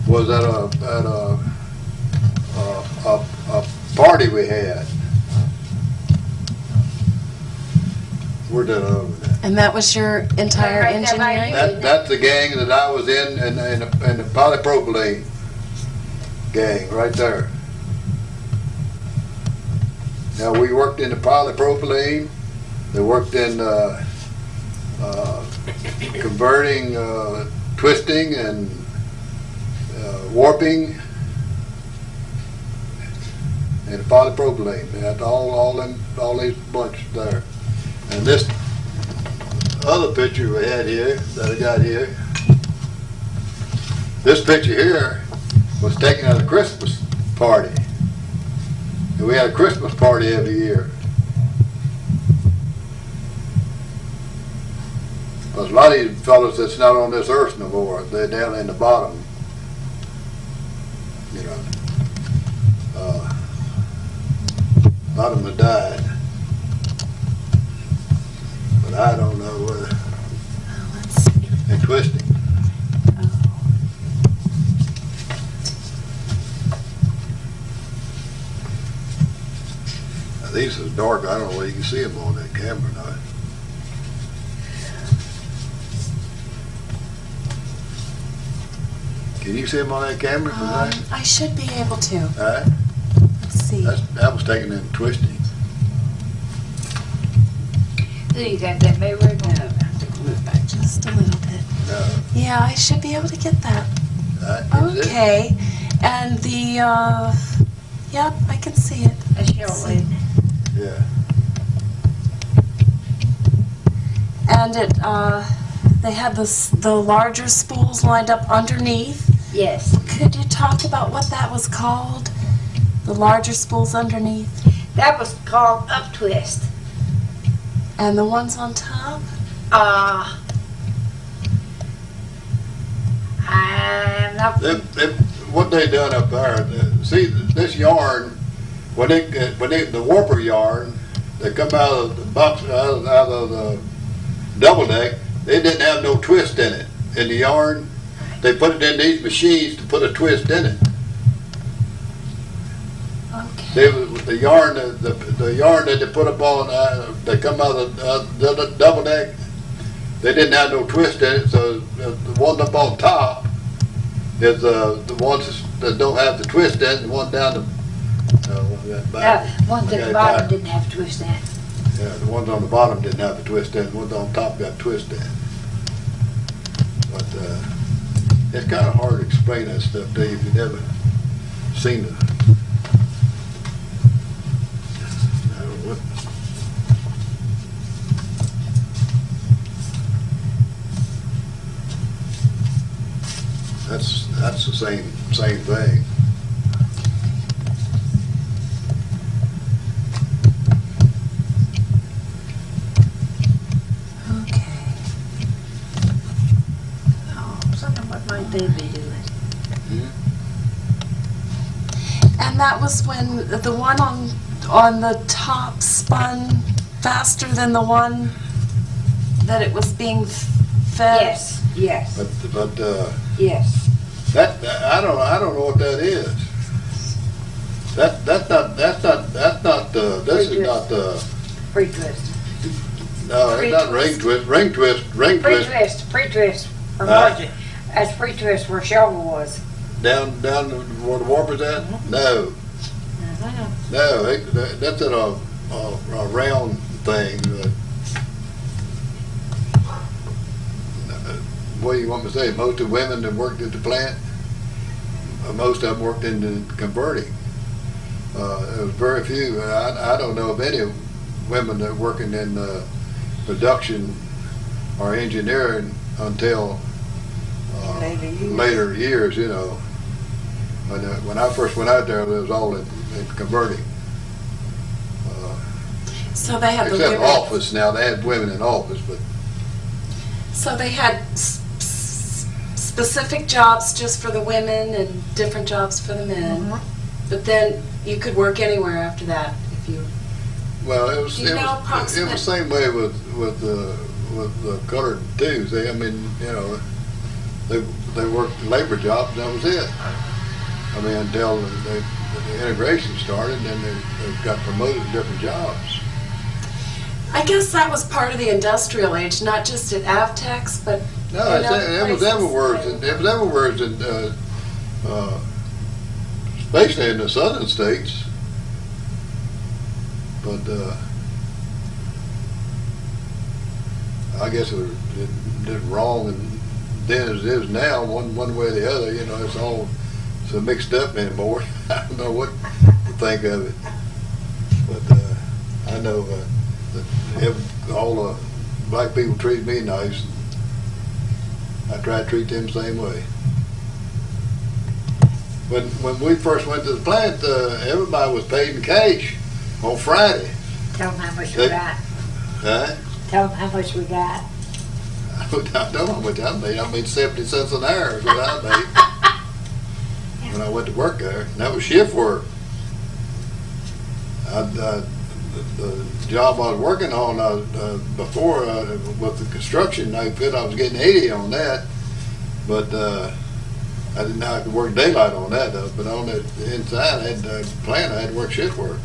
was at a party we had. Where'd that over there? And that was your entire Right there by engineering? you. That's the gang that I was in the polypropylene gang right there. Now we worked in the polypropylene. They worked in converting, twisting, and warping, and polypropylene. They had all these bunch there. And this other picture we had here that I got here. This picture here was taken at a Christmas party. And we had a Christmas party every year. Because a lot of these fellows that's not on this earth no more, they're down in the bottom. You know, a lot of them have died. But I don't know whether Let's see. they're twisting. Now, these are dark. I don't know whether you can see them on that camera or not. Can you see them on that camera? I should be able to. All right. Let's see. That was taken in twisting. So you got that maybe right now. I have to move back just a little bit. No. Yeah, I should be able to get that. Is it? Okay. And the, yep, I can see it. That's your way. Yeah. And they had the larger spools lined up underneath. Yes. Could you talk about what that was called? The larger spools underneath? That was called up twist. And the ones on top? I'm not. What they done up there? See this yarn when the warper yarn that come out of the box out of the double deck. They didn't have no twist in it. In the yarn, they put it in these machines to put a twist in it. Okay. The yarn that they put up on, they come out of the double deck, they didn't have no twist in it, so the one up on top is the ones that don't have the twist in it, the one down the Ones at the bottom didn't have to twist that. Yeah, the ones on the bottom didn't have the twist in, the ones on top got twist in. But it's kind of hard to explain that stuff to you if you've never seen it. I don't know what. That's the same thing. And that was when the one on the top spun faster than the one that it was being fed? Yes, yes, But yes. that I don't know what that is. This is not Free twist. no, it's not ring twist, ring twist. Free twist. From Huh? Georgia. That's free twist where Shovel was. Down where the warper's at? No, no, that's in a round thing. What do you want me to say? Most of the women that worked at the plant, most of them worked in the converting. There was very few. I don't know of any women that working in production or engineering until later years, you know. But when I first went out there, it was all in converting. So they had the Except women. office now, they had women in office, but So they had specific jobs just for the women and different jobs for the men. But then you could work anywhere after that if you. well, it was Do you know approximate- it was the same way with the colored too. I mean, you know, they worked labor jobs, and that was it. I mean, until the integration started, then they got promoted to different jobs. I guess that was part of the industrial age, not just at Avtex, but No, in other it was places. everywhere. Especially in the southern states. But I guess it did wrong, and then as it is now, one way or the other. You know, it's all so mixed up anymore. I don't know what to think of it. But I know that all the black people treat me nice. I try to treat them the same way. When we first went to the plant, everybody was paid in cash on Friday. Tell them how much we got. Huh? Tell them how much we got. I don't know how much I made. I made 70 cents an hour is what I made when I went to work there. And that was shift work. The job I was working on before with the construction outfit, I was getting 80 on that, but I didn't have to work daylight on that. But on the inside, I had I had to work shift work.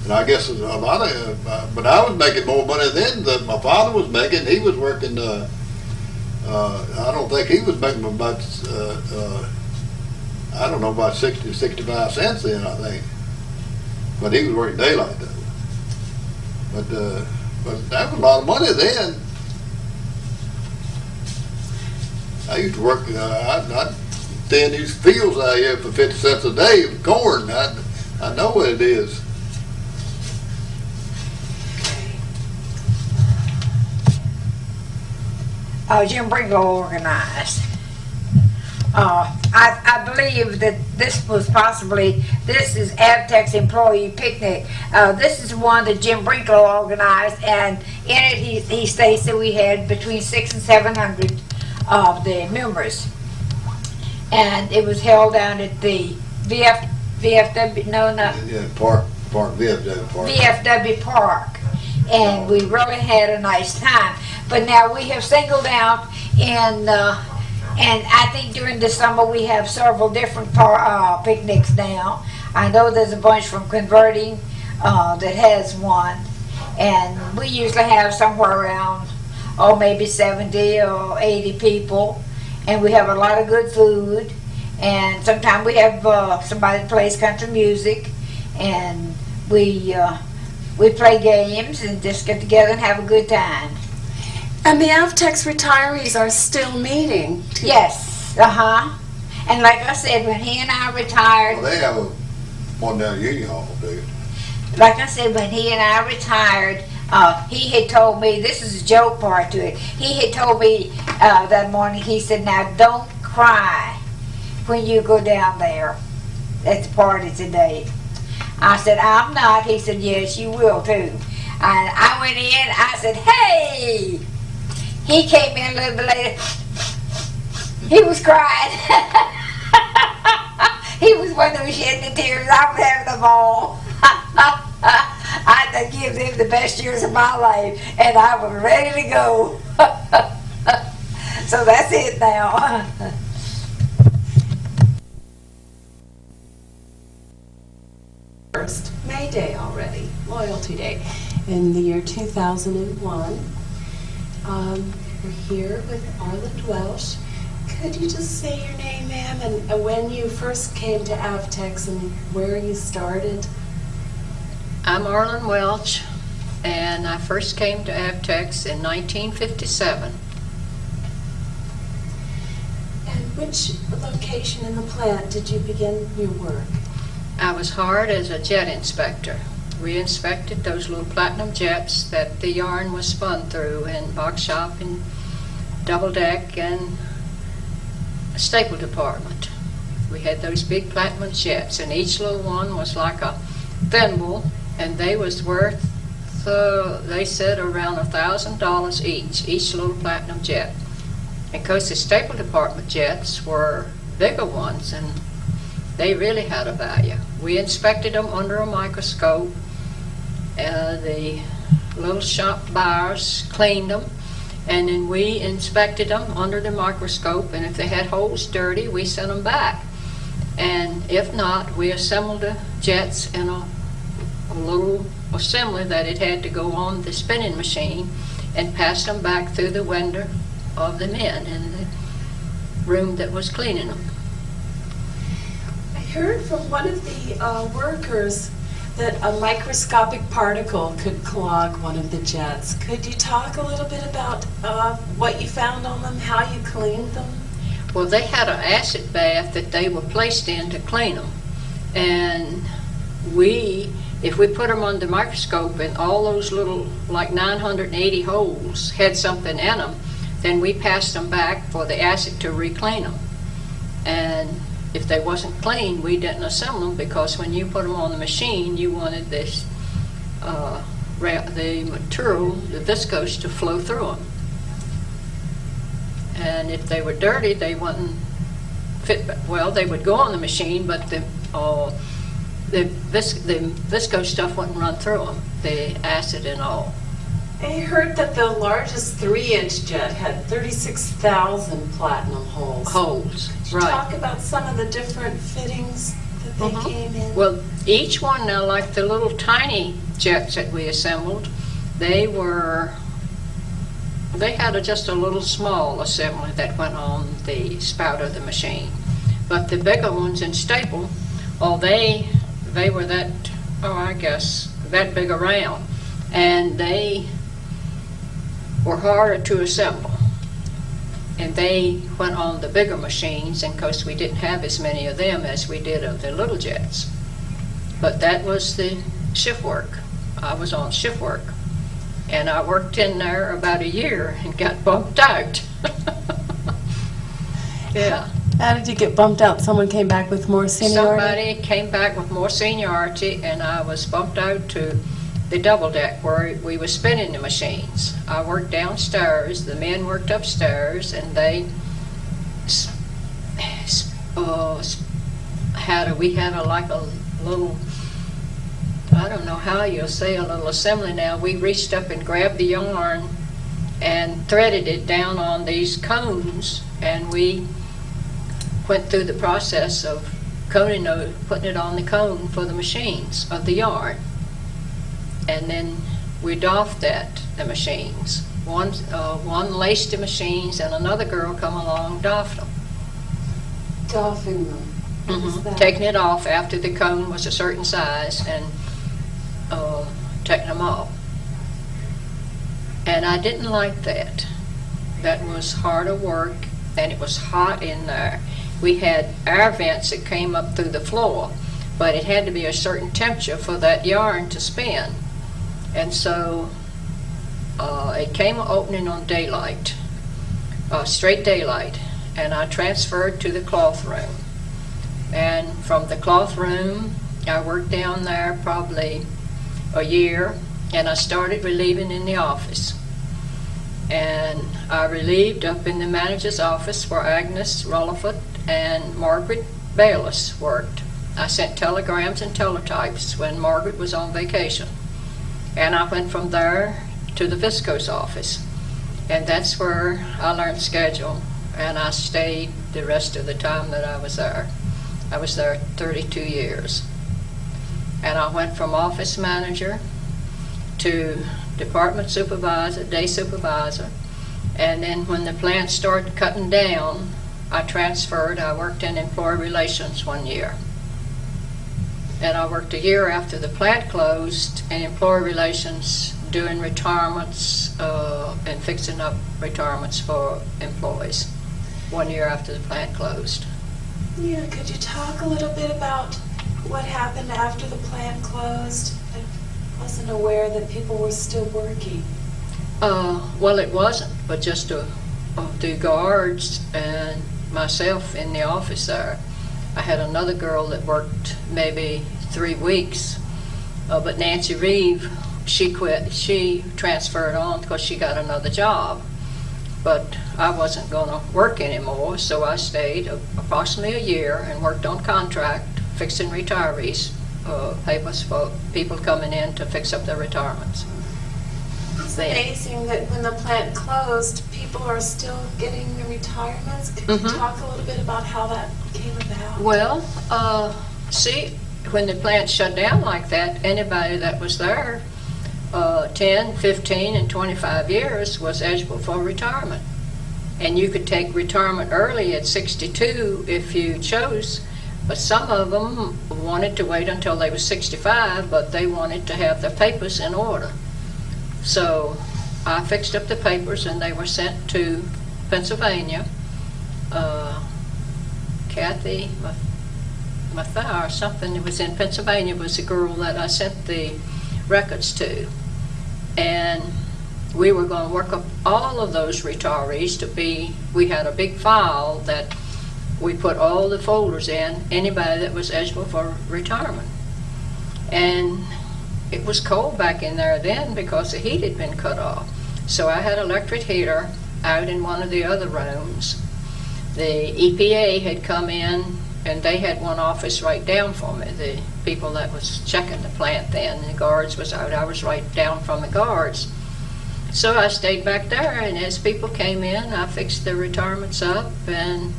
And I guess a lot of, but I was making more money then than my father was making. He was working. I don't think he was making about. I don't know, about 60, 65 cents then, I think. But he was working daylight though. But that was a lot of money then. I used to work. I'd thin these fields out here for 50 cents a day of corn. I know what it is. Jim Bringle organized. I believe that this was possibly, this is Avtex employee picnic. This is one that Jim Brinklow organized, and in it he states that we had between 600 and 700 of the members. And it was held down at the VFW, no, not Yeah, VFW Park. VFW Park, and we really had a nice time. But now we have singled out and I think during the summer we have several different picnics now. I know there's a bunch from Converting that has one, and we usually have somewhere around, maybe 70 or 80 people, and we have a lot of good food, and sometimes we have somebody that plays country music, and we play games and just get together and have a good time. And the Avtex retirees are still meeting. Yes, and like I said, when he and I retired, Well, they have one down at Union Hall, do. like I said, when he and I retired, he had told me, this is a joke part to it, he had told me that morning, he said, now don't cry when you go down there at the party today. I said, I'm not. He said, yes, you will too. And I went in, I said, hey! He came in a little bit later, he was crying. He was one that was shedding the tears. I was having them all. I had to give them the best years of my life, and I was ready to go. So that's it now. First, May Day already, Loyalty Day, in the year 2001. We're here with Arland Welsh. Could you just say your name, ma'am, and when you first came to Avtex and where you started? I'm Arland Welsh, and I first came to Avtex in 1957. And which location in the plant did you begin your work? I was hired as a jet inspector. We inspected those little platinum jets that the yarn was spun through in box shop and double deck and staple department. We had those big platinum jets, and each little one was like a thimble, and they was worth, they said, around $1,000 each little platinum jet. And of course the staple department jets were bigger ones, and they really had a value. We inspected them under a microscope. The little shop buyers cleaned them, and then we inspected them under the microscope, and if they had holes dirty, we sent them back. And if not, we assembled the jets in a little assembly that it had to go on the spinning machine and passed them back through the window of the men in the room that was cleaning them. I heard from one of the workers that a microscopic particle could clog one of the jets. Could you talk a little bit about what you found on them, how you cleaned them? Well, they had an acid bath that they were placed in to clean them. And if we put them under the microscope and all those little, like 980 holes had something in them, then we passed them back for the acid to re-clean them. And if they wasn't clean, we didn't assemble them, because when you put them on the machine, you wanted this, the material, the viscose, to flow through them. And if they were dirty, they wouldn't fit. Well, they would go on the machine, but the viscose stuff wouldn't run through them, the acid and all. I heard that the largest 3-inch jet had 36,000 platinum holes. Could you right. talk about some of the different fittings that they came in? Well, each one now, like the little tiny jets that we assembled, they had just a little small assembly that went on the spout of the machine. But the bigger ones in staple, they were that, I guess, that big around. And they were harder to assemble. And they went on the bigger machines, and of course we didn't have as many of them as we did of the little jets. But that was the shift work. I was on shift work. And I worked in there about a year and got bumped out. Yeah. How did you get bumped out? Someone came back with more seniority? Somebody came back with more seniority, and I was bumped out to the double deck where we were spinning the machines. I worked downstairs, the men worked upstairs, and they we had like a little, I don't know how you'll say, a little assembly now. We reached up and grabbed the yarn and threaded it down on these cones, and we went through the process of putting it on the cone for the machines of the yarn. And then we doffed the machines. One laced the machines, and another girl come along, doffed them. Doffing them? What is that? Taking it off after the cone was a certain size, and taking them off. And I didn't like that. That was harder work, and it was hot in there. We had air vents that came up through the floor, but it had to be a certain temperature for that yarn to spin. And so it came opening on daylight, straight daylight, and I transferred to the cloth room. And from the cloth room, I worked down there probably a year, and I started relieving in the office. And I relieved up in the manager's office for Agnes Rutherford and Margaret Bayless worked. I sent telegrams and teletypes when Margaret was on vacation. And I went from there to the Visco's office. And that's where I learned schedule, and I stayed the rest of the time that I was there. I was there 32 years. And I went from office manager to department supervisor, day supervisor, and then when the plant started cutting down, I transferred. I worked in employee relations 1 year. And I worked a year after the plant closed in employee relations, doing retirements and fixing up retirements for employees 1 year after the plant closed. Yeah, could you talk a little bit about what happened after the plant closed? I wasn't aware that people were still working. Well, it wasn't, but just the guards and myself in the office there. I had another girl that worked maybe 3 weeks, but Nancy Reeve, she quit. She transferred on because she got another job. But I wasn't going to work anymore, so I stayed approximately a year and worked on contract, fixing retirees' papers for people coming in to fix up their retirements. It's amazing that when the plant closed, people are still getting their retirements. Could you talk a little bit about how that came about? Well, see, when the plant shut down like that, anybody that was there 10, 15, and 25 years was eligible for retirement. And you could take retirement early at 62 if you chose, but some of them wanted to wait until they were 65, but they wanted to have their papers in order. So I fixed up the papers and they were sent to Pennsylvania. Kathy Matha or something that was in Pennsylvania was the girl that I sent the records to. And we were going to work up all of those retirees to be, we had a big file that we put all the folders in, anybody that was eligible for retirement. And it was cold back in there then because the heat had been cut off. So I had an electric heater out in one of the other rooms. The EPA had come in and they had one office right down from me. The people that was checking the plant then, the guards was out. I was right down from the guards. So I stayed back there, and as people came in, I fixed their retirements up, and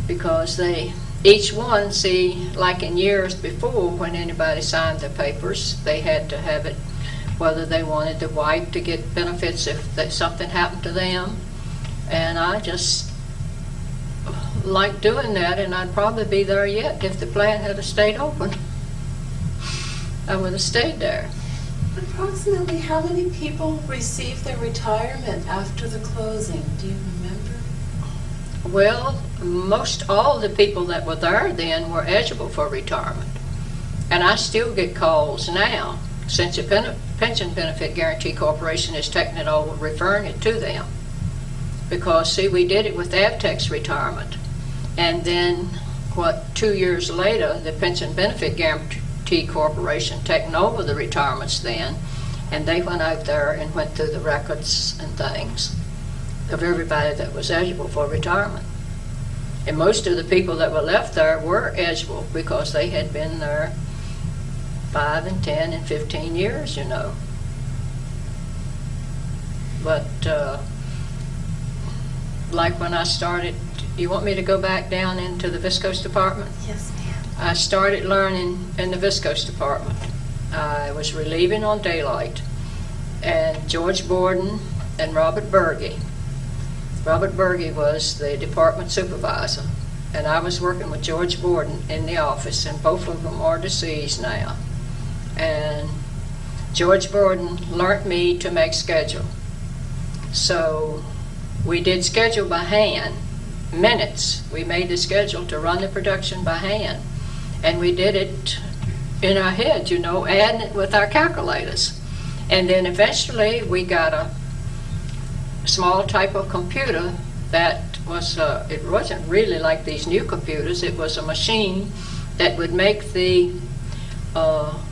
because they, each one, see, like in years before, when anybody signed their papers, they had to have it, whether they wanted the wife to get benefits if something happened to them. And I just like doing that, and I'd probably be there yet if the plant had stayed open. I would have stayed there. Approximately how many people received their retirement after the closing? Do you remember? Well, most all the people that were there then were eligible for retirement. And I still get calls now, since the Pension Benefit Guarantee Corporation is taking it over, referring it to them. Because, see, we did it with Avtex retirement. And then, 2 years later, the Pension Benefit Guarantee Corporation taking over the retirements then, and they went out there and went through the records and things of everybody that was eligible for retirement. And most of the people that were left there were eligible because they had been there 5 and 10 and 15 years, you know. But like when I started, you want me to go back down into the viscose department? Yes, ma'am. I started learning in the viscose department. I was relieving on daylight, and George Borden and Robert Berge. Robert Berge was the department supervisor, and I was working with George Borden in the office, and both of them are deceased now. And George Borden learned me to make schedule. So we did schedule by hand, minutes. We made the schedule to run the production by hand. And we did it in our head, you know, adding it with our calculators. And then eventually we got a small type of computer that was, it wasn't really like these new computers. It was a machine that would make the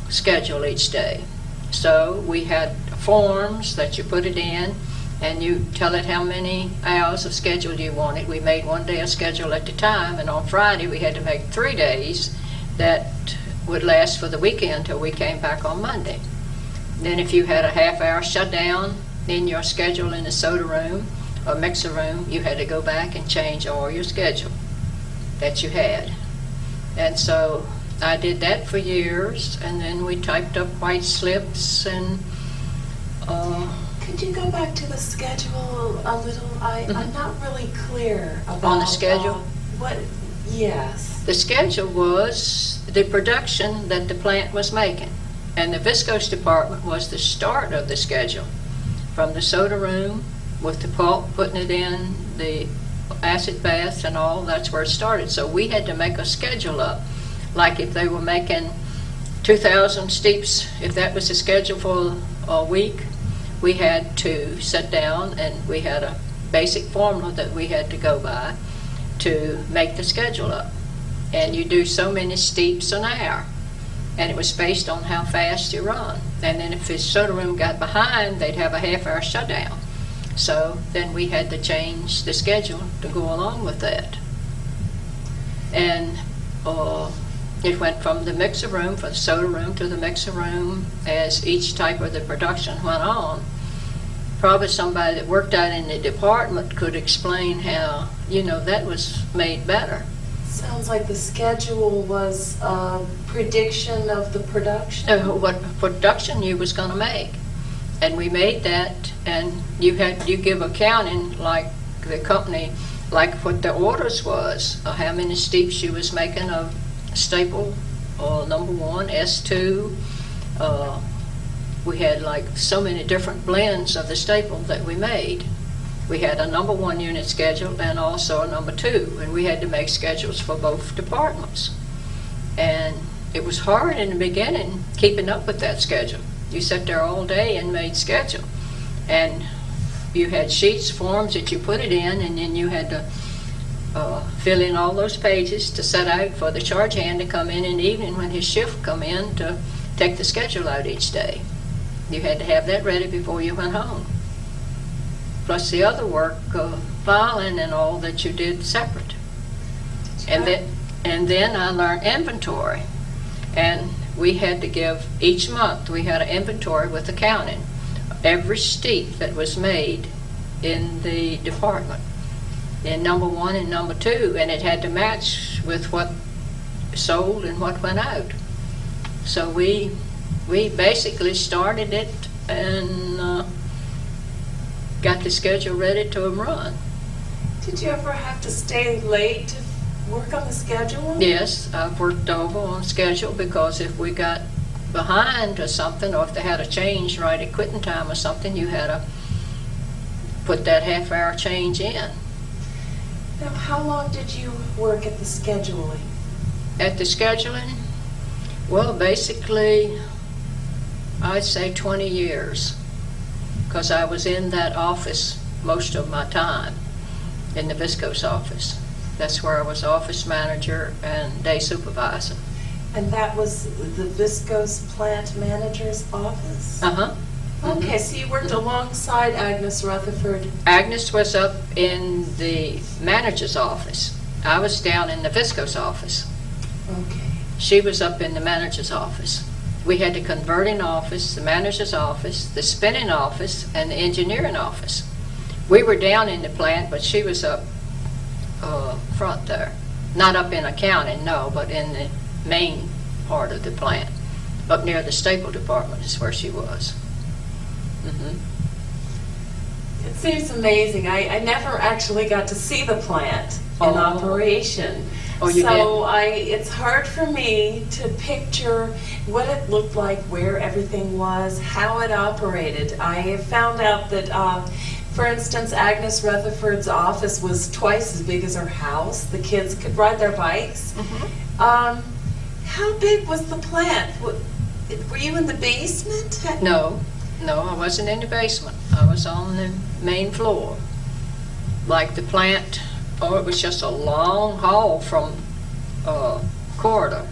schedule each day. So we had forms that you put it in, and you tell it how many hours of schedule you wanted. We made 1 day of schedule at a time, and on Friday we had to make 3 days that would last for the weekend till we came back on Monday. Then if you had a half-hour shutdown in your schedule in the soda room or mixer room, you had to go back and change all your schedule that you had. And so I did that for years, and then we typed up white slips and Could you go back to the schedule a little? I'm not really clear about... On the schedule? What? Yes. the schedule was the production that the plant was making. And the viscose department was the start of the schedule. From the soda room with the pulp, putting it in the acid baths and all, that's where it started. So we had to make a schedule up. Like if they were making 2,000 steeps, if that was the schedule for a week, we had to sit down and we had a basic formula that we had to go by to make the schedule up. And you do so many steeps an hour. And it was based on how fast you run. And then if the soda room got behind, they'd have a half-hour shutdown. So then we had to change the schedule to go along with that. And it went from the mixer room, for the soda room, to the mixer room as each type of the production went on. Probably somebody that worked out in the department could explain how, that was made better. Sounds like the schedule was a prediction of the production. What production you was going to make. And we made that, and you give accounting like the company, like what the orders was, how many steeps you was making of staple, number 1, S2. We had like so many different blends of the staple that we made. We had a number 1 unit schedule and also a number 2, and we had to make schedules for both departments. And it was hard in the beginning keeping up with that schedule. You sat there all day and made schedule. And you had sheets, forms that you put it in, and then you had to fill in all those pages to set out for the charge hand to come in the evening when his shift come in to take the schedule out each day. You had to have that ready before you went home. Plus the other work, filing and all that you did separate. And then I learned inventory. And we had to give, each month, we had an inventory with accounting. Every steep that was made in the department. In number 1 and number 2, and it had to match with what sold and what went out. So we basically started it and got the schedule ready to run. Did you ever have to stay late to work on the schedule? Yes, I've worked over on schedule because if we got behind or something, or if they had a change right at quitting time or something, you had to put that half-hour change in. Now, how long did you work at the scheduling? At the scheduling, well, basically, I'd say 20 years, because I was in that office most of my time, in the viscose office. That's where I was office manager and day supervisor. And that was the viscose plant manager's office? Uh-huh. Okay, so you worked alongside Agnes Rutherford. Agnes was up in the manager's office. I was down in the viscose office. Okay. She was up in the manager's office. We had the converting office, the manager's office, the spinning office, and the engineering office. We were down in the plant, but she was up front there. Not up in accounting, no, but in the main part of the plant. Up near the staple department is where she was. Mm-hmm. It seems amazing. I never actually got to see the plant in operation. Oh, you so it's hard for me to picture what it looked like, where everything was, how it operated. I have found out that, for instance, Agnes Rutherford's office was twice as big as her house. The kids could ride their bikes. Mm-hmm. How big was the plant? Were you in the basement? No, I wasn't in the basement. I was on the main floor. Like the plant, it was just a long haul from corridor.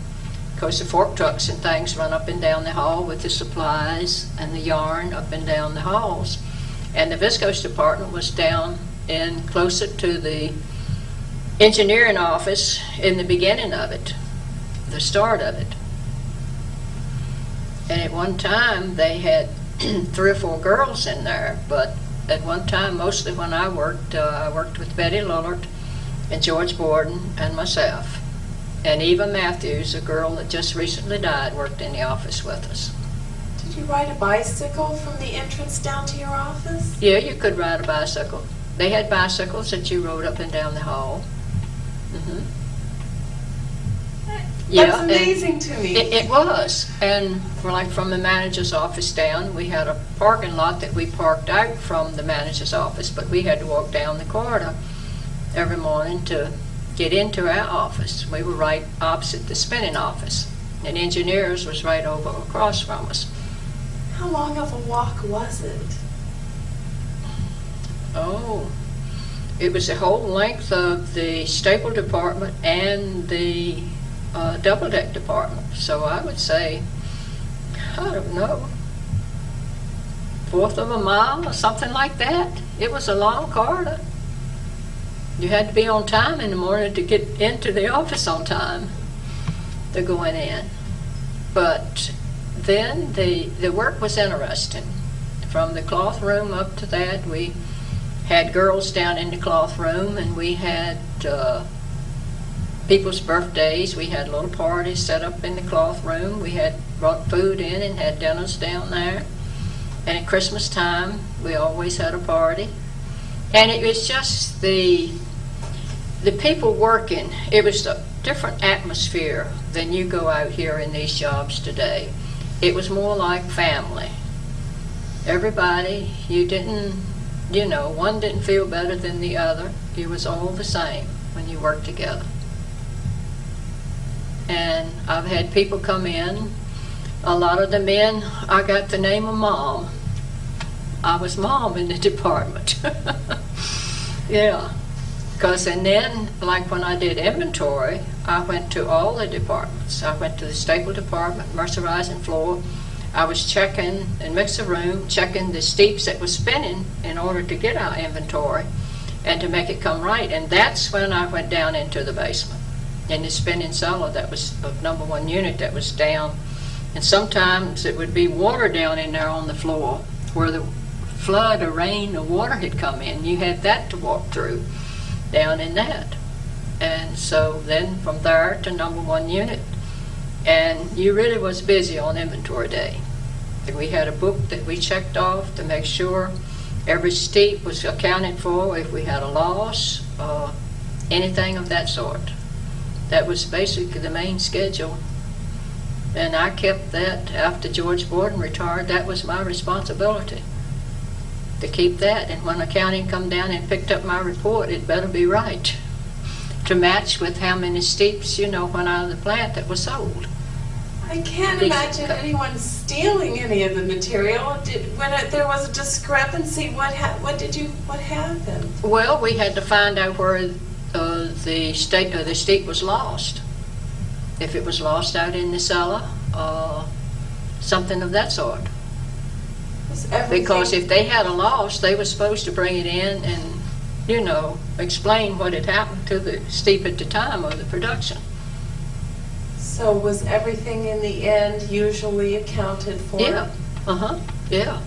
Because the fork trucks and things run up and down the hall with the supplies and the yarn up and down the halls. And the viscose department was down in closer to the engineering office in the beginning of it, the start of it. And at one time they had 3 or 4 girls in there, but at one time, mostly when I worked with Betty Lullard and George Borden and myself. And Eva Matthews, a girl that just recently died, worked in the office with us. Did you ride a bicycle from the entrance down to your office? Yeah, you could ride a bicycle. They had bicycles that you rode up and down the hall. Mm-hmm. That's amazing to me. It was. And from the manager's office down, we had a parking lot that we parked out from the manager's office, but we had to walk down the corridor every morning to get into our office. We were right opposite the spinning office, and engineers was right over across from us. How long of a walk was it? Oh, it was the whole length of the staple department and the double deck department. So I would say, I don't know, 1/4 of a mile or something like that. It was a long corridor. You had to be on time in the morning to get into the office on time to go in. But then the work was interesting. From the cloth room up to that, we had girls down in the cloth room, and we had people's birthdays. We had little parties set up in the cloth room. We had brought food in and had dinners down there. And at Christmas time, we always had a party. And it was just the people working. It was a different atmosphere than you go out here in these jobs today. It was more like family. Everybody, you didn't, one didn't feel better than the other. It was all the same when you worked together. And I've had people come in. A lot of the men, I got the name of Mom. I was Mom in the department. Yeah. And then, like when I did inventory, I went to all the departments. I went to the staple department, mercerizing floor. I was checking in mixer room, checking the steeps that was spinning in order to get our inventory and to make it come right. And that's when I went down into the basement. In the spinning cellar, that was the #1 unit that was down. And sometimes it would be water down in there on the floor where the flood or rain or water had come in. You had that to walk through down in that. And so then from there to #1 unit. And you really was busy on inventory day. And we had a book that we checked off to make sure every steep was accounted for, if we had a loss, anything of that sort. That was basically the main schedule. And I kept that after George Borden retired. That was my responsibility, to keep that. And when accounting come down and picked up my report, it better be right, to match with how many steeps, went out of the plant that was sold. I can't imagine anyone stealing any of the material. When there was a discrepancy, what happened? Well, we had to find out where the steep was lost. If it was lost out in the cellar, something of that sort. Because if they had a loss, they were supposed to bring it in and, explain what had happened to the steep at the time of the production. So was everything in the end usually accounted for? Yeah, yeah.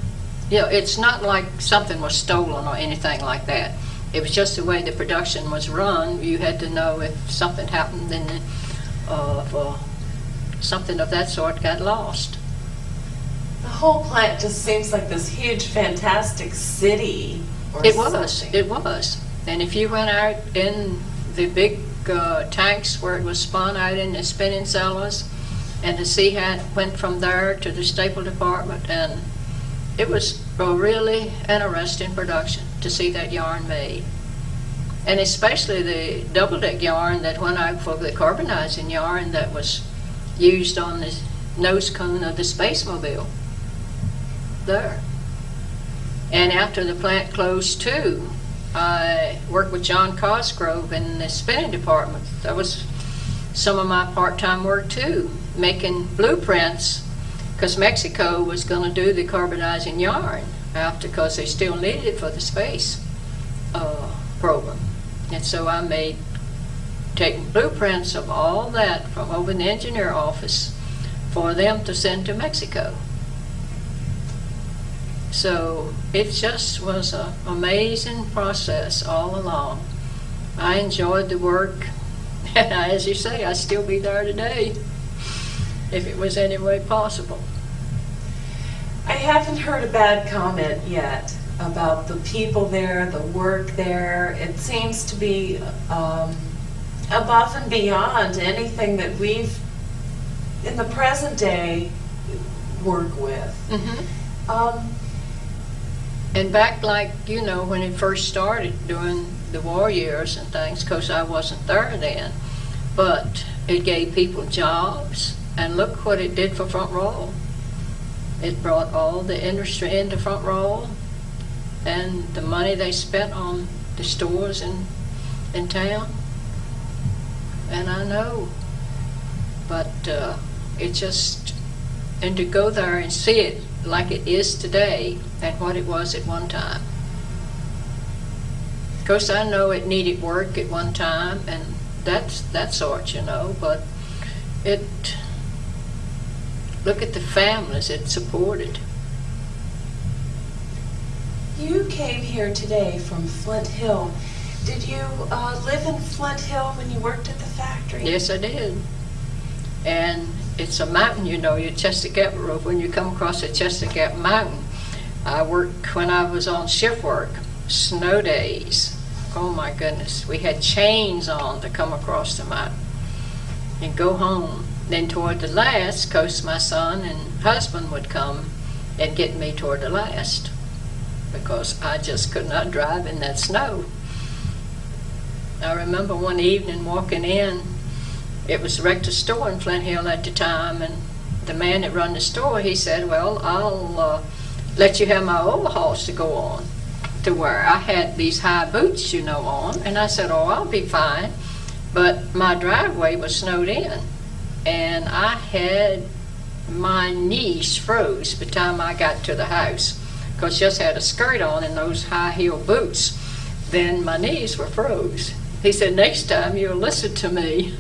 Yeah, it's not like something was stolen or anything like that. It was just the way the production was run. You had to know if something happened and something of that sort got lost. The whole plant just seems like this huge, fantastic city. It was. And if you went out in the big tanks where it was spun out in the spinning cellars, and to see how it went from there to the staple department, and it was a really interesting production to see that yarn made. And especially the double deck yarn that went out for the carbonizing yarn that was used on the nose cone of the Spacemobile there. And after the plant closed too, I worked with John Cosgrove in the spinning department. That was some of my part-time work too, making blueprints, because Mexico was going to do the carbonizing yarn after, because they still needed it for the space program. And so I made, taking blueprints of all that from over in the engineer office for them to send to Mexico. So it just was an amazing process all along. I enjoyed the work, and as you say, I'd still be there today if it was any way possible. I haven't heard a bad comment yet about the people there, the work there. It seems to be above and beyond anything that we've, in the present day, work with. Mm-hmm. And back, like, you know, when it first started during the war years and things, because I wasn't there then, but it gave people jobs, and look what it did for Front Row. It brought all the industry into Front Row, and the money they spent on the stores in town. And I know, but it just, and to go there and see it like it is today and what it was at one time. Of course, I know it needed work at one time, and that's that sort, you know, but it, look at the families it supported. You came here today from Flint Hill. Did you live in Flint Hill when you worked at the factory? Yes, I did. And it's a mountain, you know, your Chester Gap Road. When you come across the Chester Gap Mountain, I worked when I was on shift work, snow days. Oh my goodness, we had chains on to come across the mountain and go home. Then toward the last, because my son and husband would come and get me toward the last, because I just could not drive in that snow. I remember one evening walking in, it was Rector store in Flint Hill at the time, and the man that run the store, he said, well, I'll let you have my overalls to go on to wear. I had these high boots, you know, on, and I said, oh, I'll be fine. But my driveway was snowed in, and I had, my knees froze by the time I got to the house, because just had a skirt on and those high heel boots. Then my knees were froze. He said, next time you'll listen to me.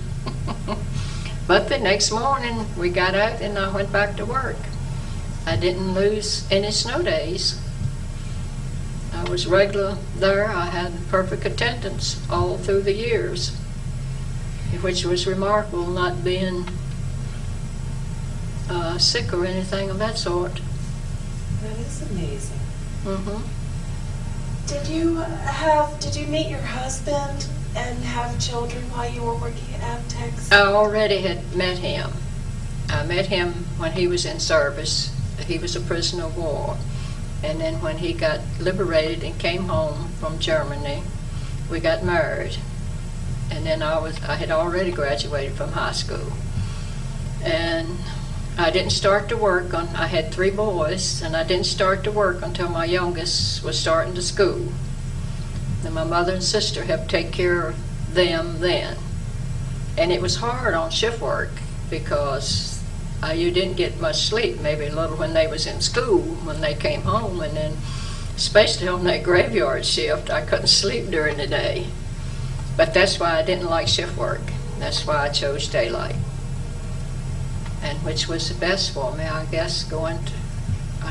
But the next morning we got out and I went back to work. I didn't lose any snow days. I was regular there. I had perfect attendance all through the years, which was remarkable, not being sick or anything of that sort. That is amazing. Mm-hmm. Did you meet your husband and have children while you were working at Avtex? I already had met him. I met him when he was in service. He was a prisoner of war. And then when he got liberated and came home from Germany, we got married. And then I had already graduated from high school. And I didn't start to work I had 3 boys, and I didn't start to work until my youngest was starting to school. And my mother and sister helped take care of them then. And it was hard on shift work because you didn't get much sleep, maybe a little when they was in school, when they came home, and then especially on that graveyard shift, I couldn't sleep during the day. But that's why I didn't like shift work. That's why I chose daylight. And which was the best for me, I guess, I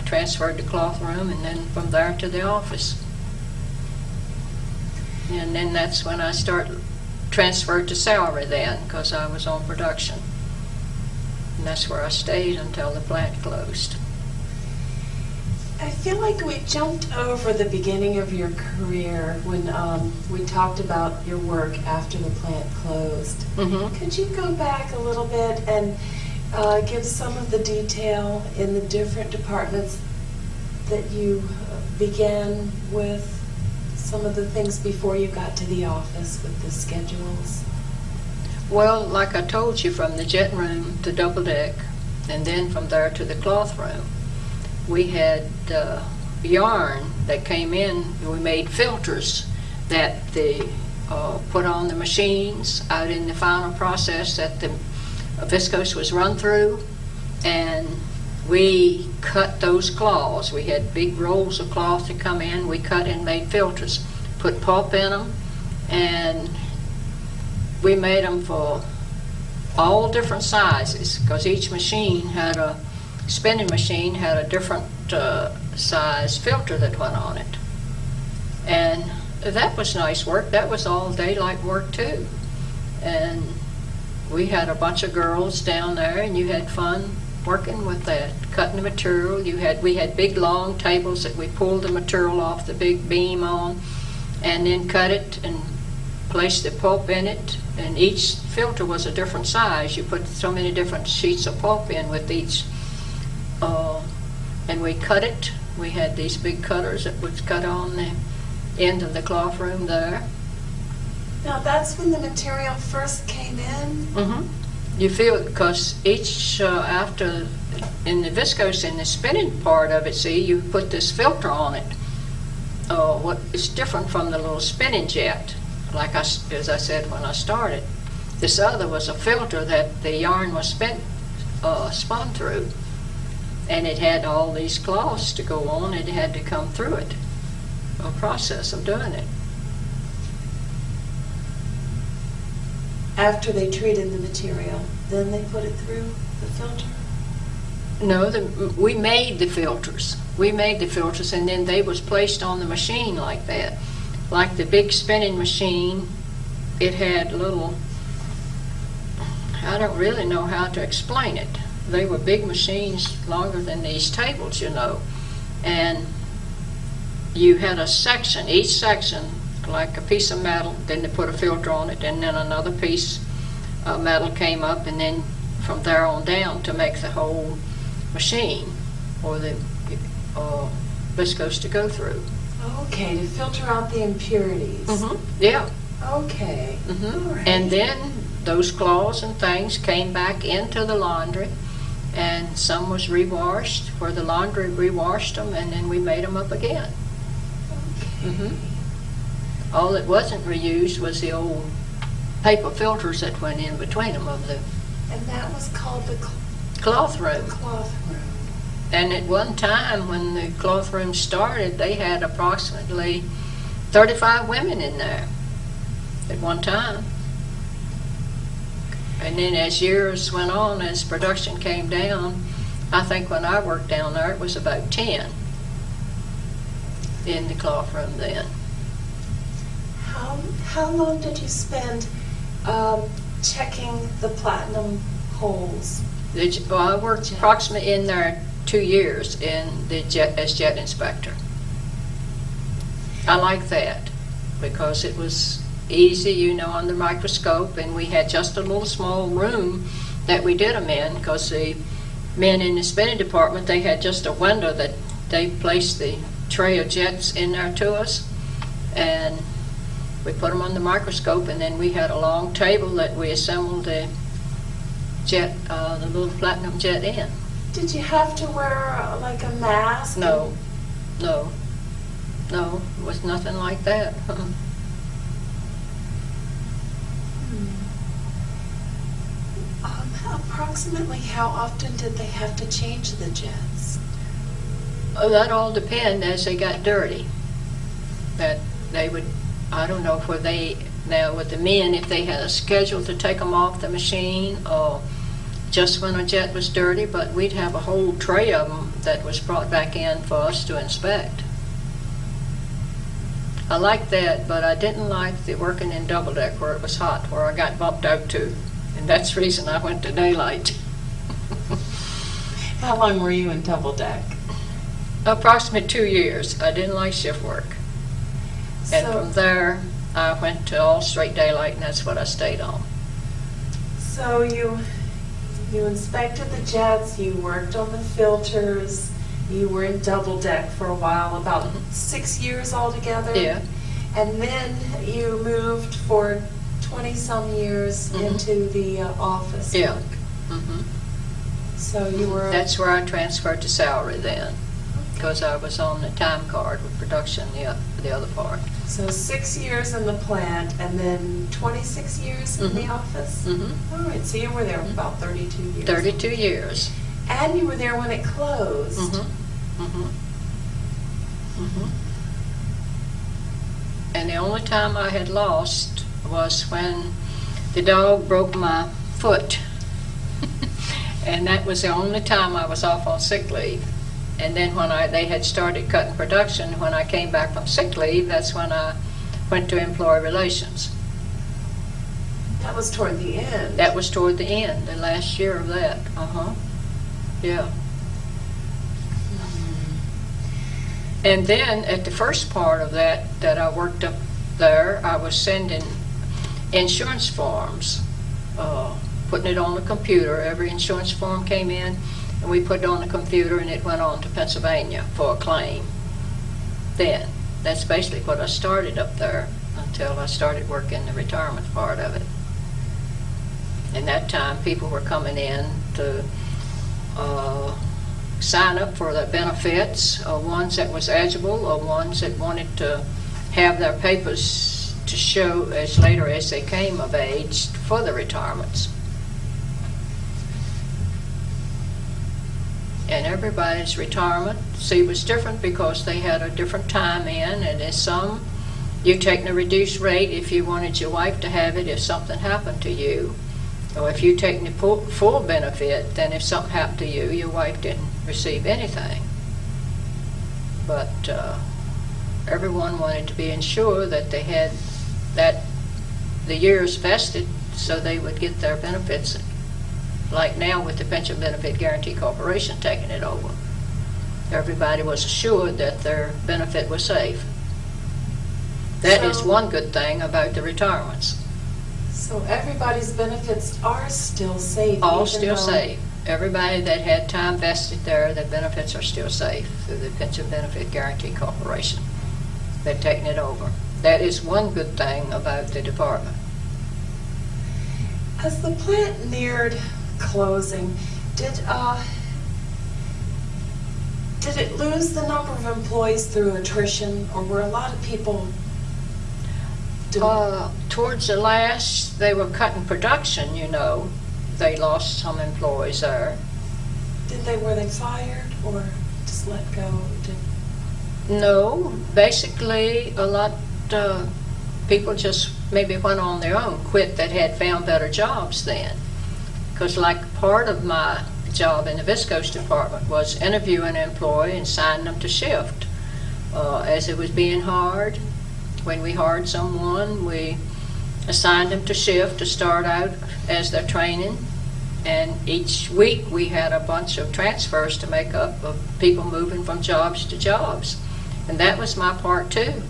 transferred to cloth room and then from there to the office. And then that's when I transferred to salary then, because I was on production. And that's where I stayed until the plant closed. I feel like we jumped over the beginning of your career when we talked about your work after the plant closed. Mm-hmm. Could you go back a little bit and give some of the detail in the different departments that you began with, some of the things before you got to the office with the schedules? Well, like I told you, from the jet room to double deck, and then from there to the cloth room, we had yarn that came in. We made filters that they put on the machines out in the final process that the viscose was run through, and we cut those cloths. We had big rolls of cloth to come in. We cut and made filters, put pulp in them, and we made them for all different sizes, because each machine had a, spinning machine had a different size filter that went on it. And that was nice work. That was all daylight work too. And we had a bunch of girls down there, and you had fun working with that, cutting the material. We had big long tables that we pulled the material off the big beam on, and then cut it and placed the pulp in it. And each filter was a different size. You put so many different sheets of pulp in with each, and we cut it. We had these big cutters that was cut on the end of the cloth room there. Now that's when the material first came in? Mm-hmm. You feel, because each, after, in the viscose, in the spinning part of it, see, you put this filter on it. What is different from the little spinning jet, like as I said when I started. This other was a filter that the yarn was spun through. And it had all these cloths to go on. It had to come through it, a process of doing it. After they treated the material, then they put it through the filter? No, we made the filters. We made the filters, and then they was placed on the machine like that. Like the big spinning machine, it had little, I don't really know how to explain it. They were big machines, longer than these tables, you know. And you had a section, each section, like a piece of metal, then they put a filter on it, and then another piece of metal came up, and then from there on down to make the whole machine, or the viscose to go through. Okay, to filter out the impurities. Mm-hmm. Yeah. Okay. Mm-hmm. All right. And then those cloths and things came back into the laundry, and some was rewashed, where the laundry rewashed them, and then we made them up again. Okay. Mm-hmm. All that wasn't reused was the old paper filters that went in between them of the And that was called the cloth room. cloth room. And at one time, when the cloth room started, they had approximately 35 women in there at one time. And then as years went on, as production came down, I think when I worked down there, it was about 10 in the cloth room then. How long did you spend checking the platinum holes? Well, I worked approximately in there 2 years in the as jet inspector. I like that because it was easy, you know, under microscope, and we had just a little small room that we did them in, because the men in the spinning department, they had just a window that they placed the tray of jets in there to us, and we put them on the microscope, and then we had a long table that we assembled the jet, the little platinum jet in. Did you have to wear like a mask? No, no, no, it was nothing like that. Approximately how often did they have to change the jets? Oh, that all depended as they got dirty. That they would, I don't know if they, now with the men, if they had a schedule to take them off the machine, or just when a jet was dirty, but we'd have a whole tray of them that was brought back in for us to inspect. I liked that, but I didn't like the working in double deck where it was hot, where I got bumped out to. And that's the reason I went to daylight. How long were you in double deck? Approximately 2 years. I didn't like shift work. And from there, I went to all straight daylight, and that's what I stayed on. So you inspected the jets, you worked on the filters, you were in double deck for a while, about 6 years altogether. Yeah. And then you moved for 20-some years into the office. Yeah. work. Mm-hmm. So you were... That's where I transferred to salary then, because I was on the time card with production, the other part. So 6 years in the plant, and then 26 years in the office? Mm-hmm. All right, so you were there about 32 years. 32 years. And you were there when it closed. And the only time I had lost was when the dog broke my foot. And that was the only time I was off on sick leave. And then when they had started cutting production, when I came back from sick leave, that's when I went to employee relations. That was toward the end. That was toward the end, the last year of that. Yeah. And then at the first part of that I worked up there, I was sending insurance forms, putting it on the computer. Every insurance form came in, and we put it on the computer, and it went on to Pennsylvania for a claim. Then, that's basically what I started up there until I started working the retirement part of it. And that time, people were coming in to sign up for the benefits, ones that was eligible, or ones that wanted to have their papers to show as later as they came of age for the retirements. And everybody's retirement, see, was different because they had a different time in, and in some, you take a reduced rate if you wanted your wife to have it if something happened to you. Or if you take the full benefit, then if something happened to you, your wife didn't receive anything. But everyone wanted to be ensured that they had the years vested so they would get their benefits, like now with the Pension Benefit Guarantee Corporation taking it over. Everybody was assured that their benefit was safe. That is one good thing about the retirements. So everybody's benefits are still safe? All still safe. Everybody that had time vested there, their benefits are still safe through the Pension Benefit Guarantee Corporation. They're taking it over. That is one good thing about the department. As the plant neared closing, did it lose the number of employees through attrition, or were a lot of people Towards the last, they were cutting production, you know. They lost some employees there. Were they fired or just let go? No, basically a lot people just maybe went on their own, quit that had found better jobs then. Because like part of my job in the viscose department was interviewing an employee and signing them to shift. As it was being hard, when we hired someone, we assigned them to shift to start out as their training. And each week we had a bunch of transfers to make up of people moving from jobs to jobs. And that was my part too.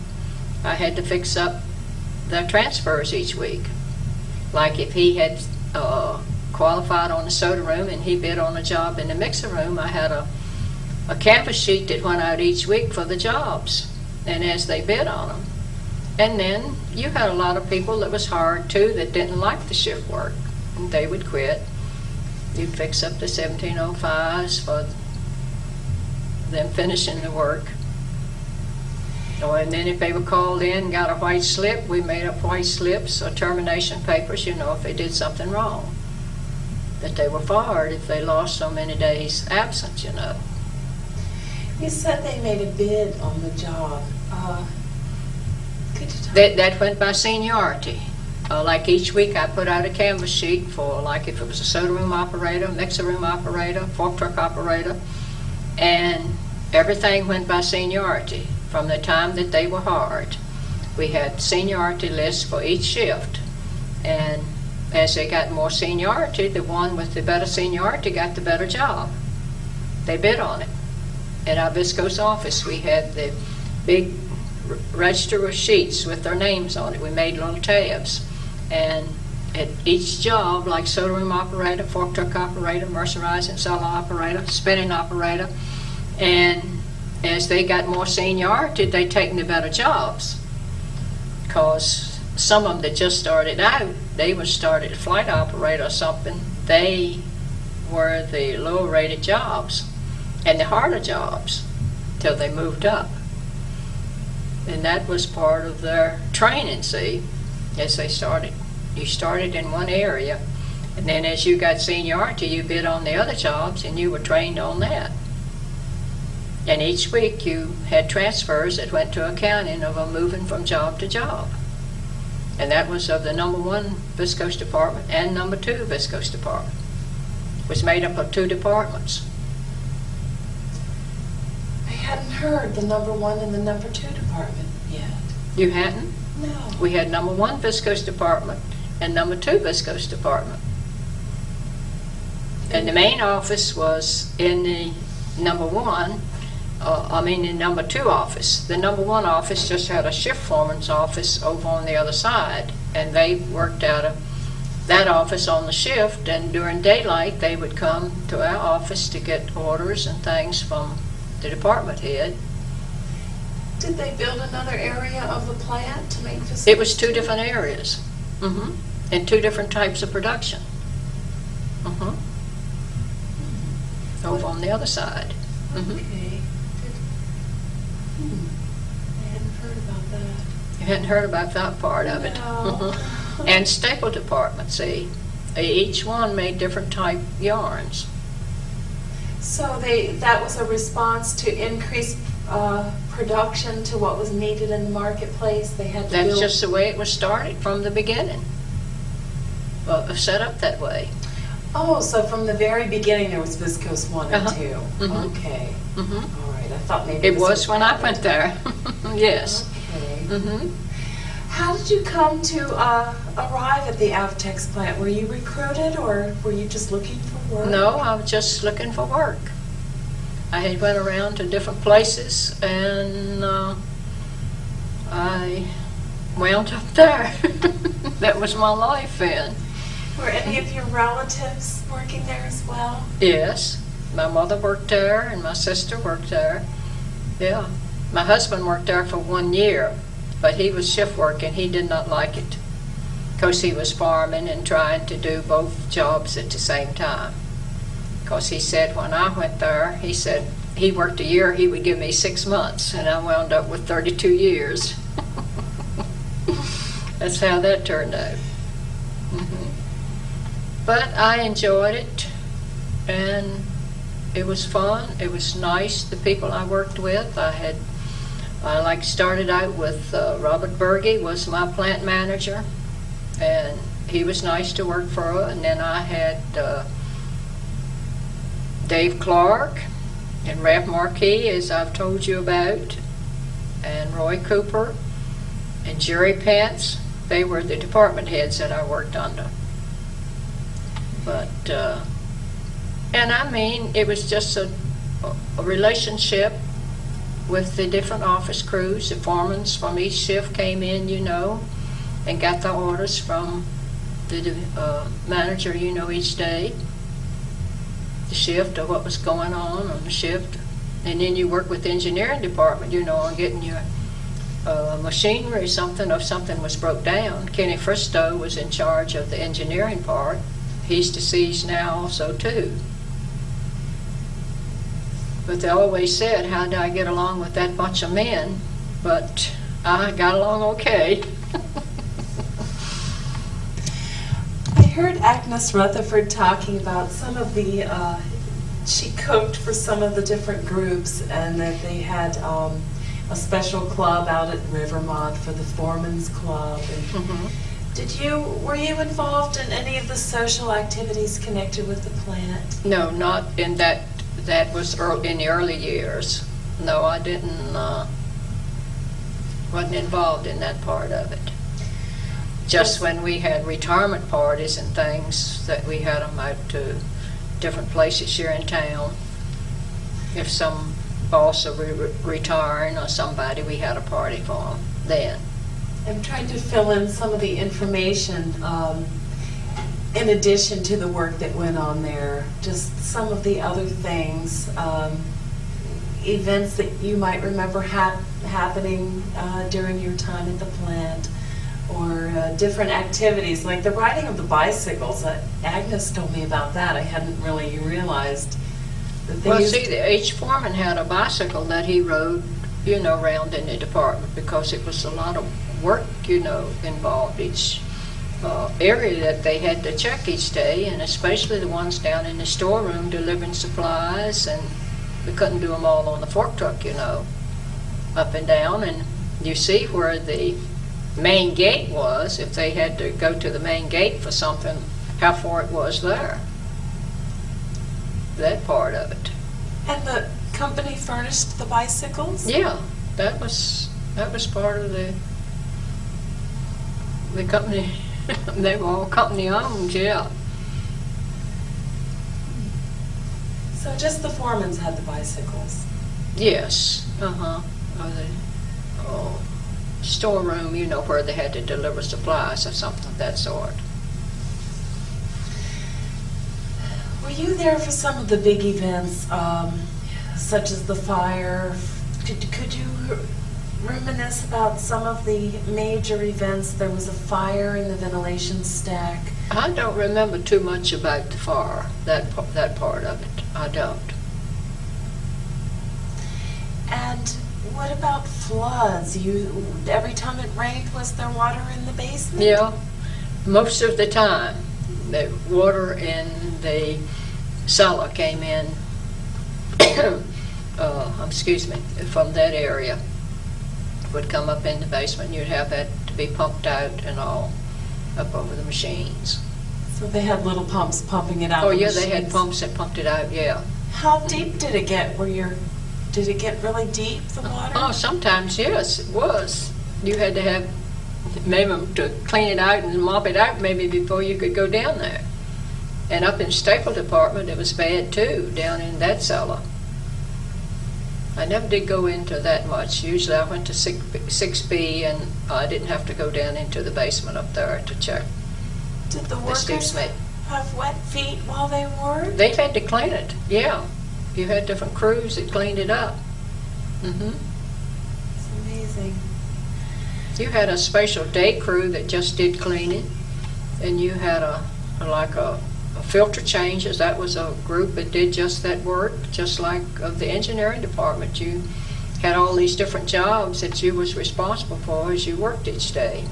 I had to fix up their transfers each week. Like if he had qualified on the soda room and he bid on a job in the mixer room, I had a canvas sheet that went out each week for the jobs, and as they bid on them. And then you had a lot of people that was hard too that didn't like the shift work, and they would quit. You'd fix up the 1705s for them finishing the work. And then if they were called in and got a white slip, we made up white slips or termination papers, you know, if they did something wrong. That they were fired if they lost so many days absence, you know. You said they made a bid on the job. Could you tell That went by seniority. Like each week I put out a canvas sheet for, like if it was a soda room operator, mixer room operator, fork truck operator, and everything went by seniority from the time that they were hired. We had seniority lists for each shift, and as they got more seniority, the one with the better seniority got the better job. They bid on it. In our viscose office, we had the big register of sheets with their names on it. We made little tabs. And at each job, like soda room operator, fork truck operator, mercerizing cellar operator, spinning operator, and as they got more seniority, they taken the better jobs. Because some of them that just started out, they were started a flight operator or something, they were the lower rated jobs and the harder jobs till they moved up. And that was part of their training, see, as they started. You started in one area, And then as you got seniority, you bid on the other jobs and you were trained on that. And each week you had transfers that went to accounting of a moving from job to job. And that was of the number 1 viscose department and number 2 viscose department. It was made up of 2 departments. I hadn't heard the number 1 and the number 2 department yet. You hadn't? No. We had number 1 viscose department and number 2 viscose department. And the main office was in the number 1, in number 2 office. The number 1 office just had a shift foreman's office over on the other side, and they worked out of that office on the shift, and during daylight they would come to our office to get orders and things from the department head. Did they build another area of the plant to make viscose? It was 2 different areas, and 2 different types of production. Over on the other side. Okay. I hadn't heard about that. You hadn't heard about that part of it. No. And staple department, see, each one made different type yarns. So that was a response to increased production to what was needed in the marketplace? They had to That's build... just the way it was started from the beginning. Well, set up that way. Oh, so from the very beginning there was viscose 1 and 2. Mhm. Okay. Mhm. All right. I thought maybe It was when I went there. Yes. Okay. How did you come to arrive at the Avtex plant? Were you recruited or were you just looking for work? No, I was just looking for work. I had went around to different places and I wound up there. That was my life then. Were any of your relatives working there as well? Yes, my mother worked there and my sister worked there. Yeah, my husband worked there for 1 year, but he was shift work and he did not like it because he was farming and trying to do both jobs at the same time. Because he said when I went there, he said he worked a year, he would give me 6 months, and I wound up with 32 years. That's how that turned out. But I enjoyed it, and it was fun. It was nice. The people I worked with, I started out with Robert Berge was my plant manager, and he was nice to work for. And then I had Dave Clark and Ralph Marquis, as I've told you about, and Roy Cooper and Jerry Pence. They were the department heads that I worked under. But, and I mean, it was just a relationship with the different office crews. The foremen from each shift came in, and got the orders from the manager, each day. The shift of what was going on the shift. And then you work with the engineering department, on getting your machinery, something was broke down. Kenny Fristow was in charge of the engineering part. He's deceased now also too. But they always said, how did I get along with that bunch of men? But I got along okay. I heard Agnes Rutherford talking about some of the, she cooked for some of the different groups and that they had a special club out at Rivermont for the Foreman's Club. And were you involved in any of the social activities connected with the plant? No, not in that. That was in the early years. No, I didn't. Wasn't involved in that part of it. Just when we had retirement parties and things, that we had them out to different places here in town. If some boss were retiring or somebody, we had a party for them then. I'm trying to fill in some of the information in addition to the work that went on there. Just some of the other things, events that you might remember happening during your time at the plant, or different activities, like the riding of the bicycles. Agnes told me about that. I hadn't really realized that they used... each foreman had a bicycle that he rode, around in the department, because it was a lot of work, involved. area that they had to check each day, and especially the ones down in the storeroom delivering supplies, and we couldn't do them all on the fork truck, up and down. And you see where the main gate was, if they had to go to the main gate for something, how far it was there. That part of it. And the company furnished the bicycles? Yeah, that was part of the company. They were all company owned, yeah. So just the foremans had the bicycles? Yes, Or the storeroom, where they had to deliver supplies or something of that sort. Were you there for some of the big events, such as the fire? Could you reminisce about some of the major events? There was a fire in the ventilation stack. I don't remember too much about the fire, that part of it. I don't. And what about floods? Every time it rained, was there water in the basement? Yeah, most of the time. The water in the cellar came in, from that area. Would come up in the basement, and you'd have that to be pumped out and all up over the machines. So they had little pumps pumping it out? Oh yeah, they had pumps that pumped it out, yeah. How deep did it get? Did it get really deep, the water? Oh, sometimes, yes, it was. You had to have, maybe to clean it out and mop it out maybe before you could go down there. And up in staple department, it was bad too, down in that cellar. I never did go into that much. Usually I went to 6B, and I didn't have to go down into the basement up there to check. Did the workers have wet feet while they worked? They had to clean it, yeah. You had different crews that cleaned it up. It's amazing. You had a special day crew that just did cleaning, and you had a filter changes. That was a group that did just that work, just like of the engineering department. You had all these different jobs that you was responsible for as you worked each day.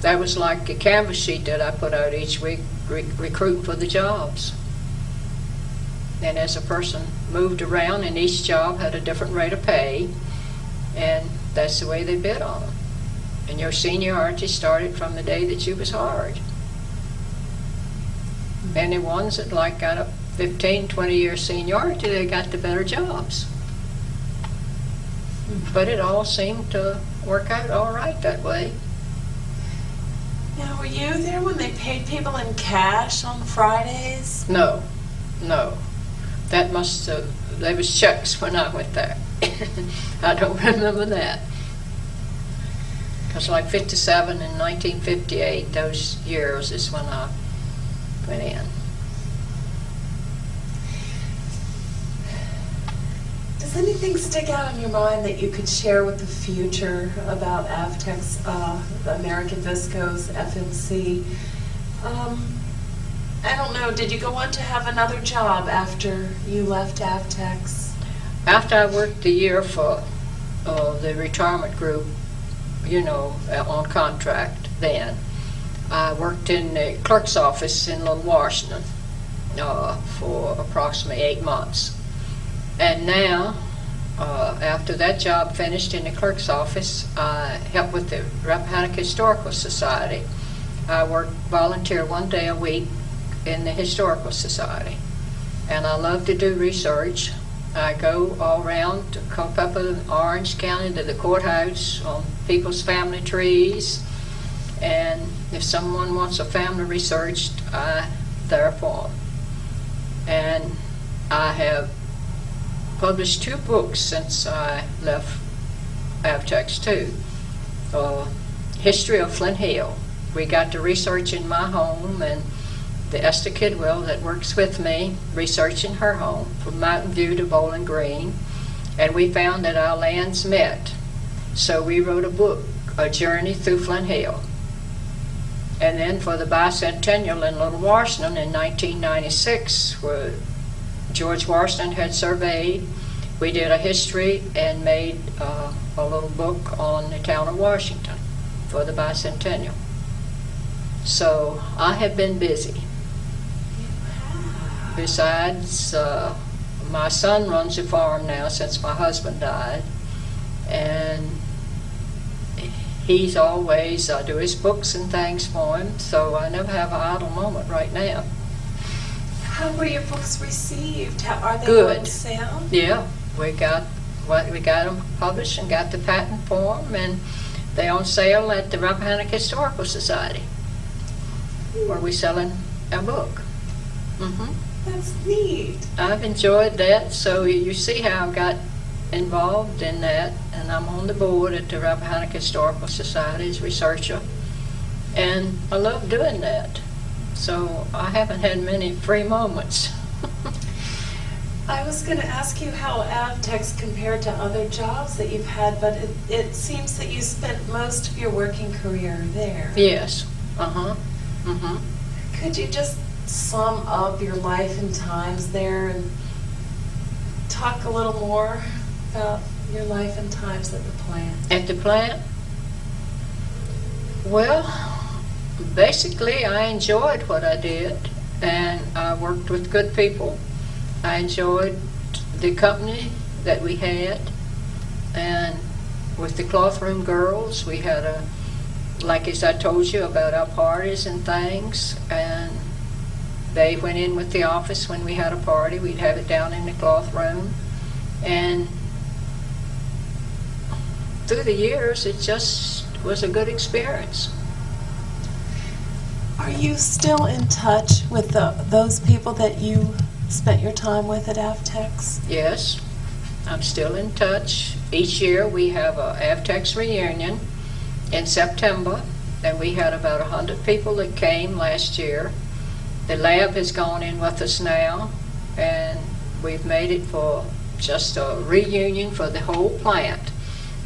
That was like a canvas sheet that I put out each week, recruiting for the jobs. And as a person moved around, and each job had a different rate of pay, and that's the way they bid on them. And your seniority started from the day that you was hired. And the ones that got up 15, 20 years seniority, they got the better jobs. But it all seemed to work out all right that way. Now, were you there when they paid people in cash on Fridays? No. That there was checks when I went there. I don't remember that. Because 57 and 1958, those years is when I went in. Does anything stick out in your mind that you could share with the future about Avtex, the American Viscose, FMC? I don't know, did you go on to have another job after you left Avtex? After I worked a year for the retirement group, on contract then, I worked in the clerk's office in Little Washington for approximately 8 months. And now, after that job finished in the clerk's office, I helped with the Rappahannock Historical Society. I volunteer 1 day a week in the Historical Society. And I love to do research. I go all around to Culpeper and Orange County to the courthouse on people's family trees. And if someone wants a family researched, I'm there for them. And I have published 2 books since I left Avtex too. History of Flint Hill. We got to research in my home, and the Esther Kidwell that works with me researching her home from Mountain View to Bowling Green, and we found that our lands met. So we wrote a book, A Journey Through Flint Hill. And then for the bicentennial in Little Washington in 1996, where George Washington had surveyed, we did a history and made a little book on the town of Washington for the bicentennial. So I have been busy. Besides, my son runs a farm now since my husband died, and he's always, I do his books and things for him, so I never have an idle moment right now. How were your books received? Are they Good. on sale? Yeah, we got them published and got the patent for them, and they're on sale at the Rappahannock Historical Society, where we're selling our book. That's neat. I've enjoyed that, so you see how I got involved in that, and I'm on the board at the Rappahannock Historical Society as researcher, and I love doing that. So I haven't had many free moments. I was going to ask you how Avtex compared to other jobs that you've had, but it seems that you spent most of your working career there. Yes. Could you just sum up your life and times there and talk a little more about your life and times at the plant? At the plant? Well, basically I enjoyed what I did, and I worked with good people. I enjoyed the company that we had, and with the cloth room girls, we had like as I told you about our parties and things, and they went in with the office when we had a party. We'd have it down in the cloth room, and through the years it just was a good experience. Are you still in touch with those people that you spent your time with at Avtex? Yes, I'm still in touch. Each year we have a Avtex reunion in September, and we had about 100 people that came last year. The lab has gone in with us now, and we've made it for just a reunion for the whole plant,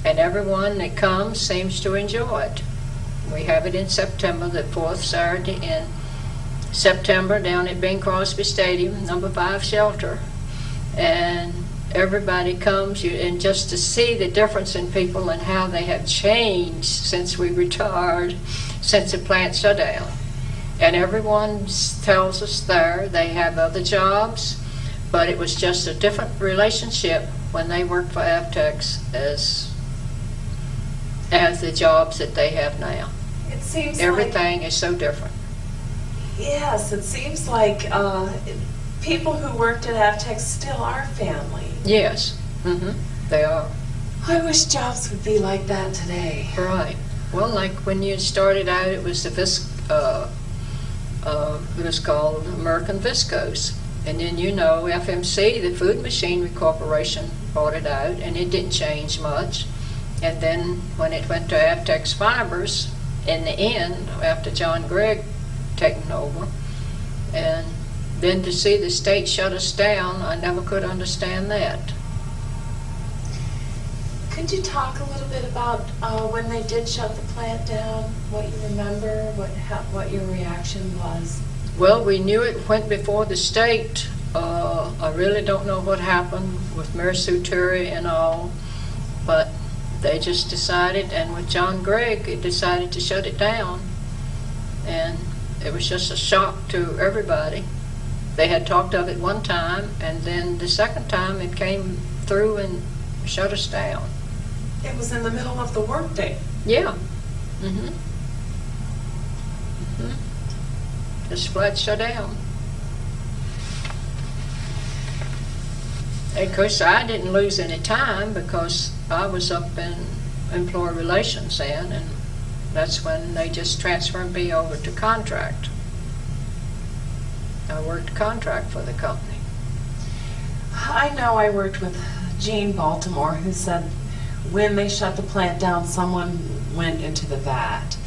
and everyone that comes seems to enjoy it. We have it in September, the 4th Saturday in September, down at Bing Crosby Stadium, number 5 shelter, and everybody comes, and just to see the difference in people and how they have changed since we retired, since the plant shut down. And everyone tells us there they have other jobs, but it was just a different relationship when they worked for Avtex as the jobs that they have now. It seems Everything is so different. Yes, it seems like people who worked at Avtex still are family. Yes, they are. I wish jobs would be like that today. Right. Well, like when you started out, it was it was called American Viscose. And then, FMC, the Food Machinery Corporation, bought it out, and it didn't change much. And then when it went to Avtex Fibers, in the end, after John Gregg taken over, and then to see the state shut us down, I never could understand that. Could you talk a little bit about when they did shut the plant down, what you remember, what your reaction was? Well, we knew it went before the state. I really don't know what happened with Mary Sue Touhey and all, but they just decided, and with John Gregg, it decided to shut it down. And it was just a shock to everybody. They had talked of it one time, and then the second time it came through and shut us down. It was in the middle of the workday. Yeah. Just flat shut down. And of course, I didn't lose any time because I was up in employee relations then, and that's when they just transferred me over to contract. I worked contract for the company. I know I worked with Gene Baltimore, who said when they shut the plant down, someone went into the vat.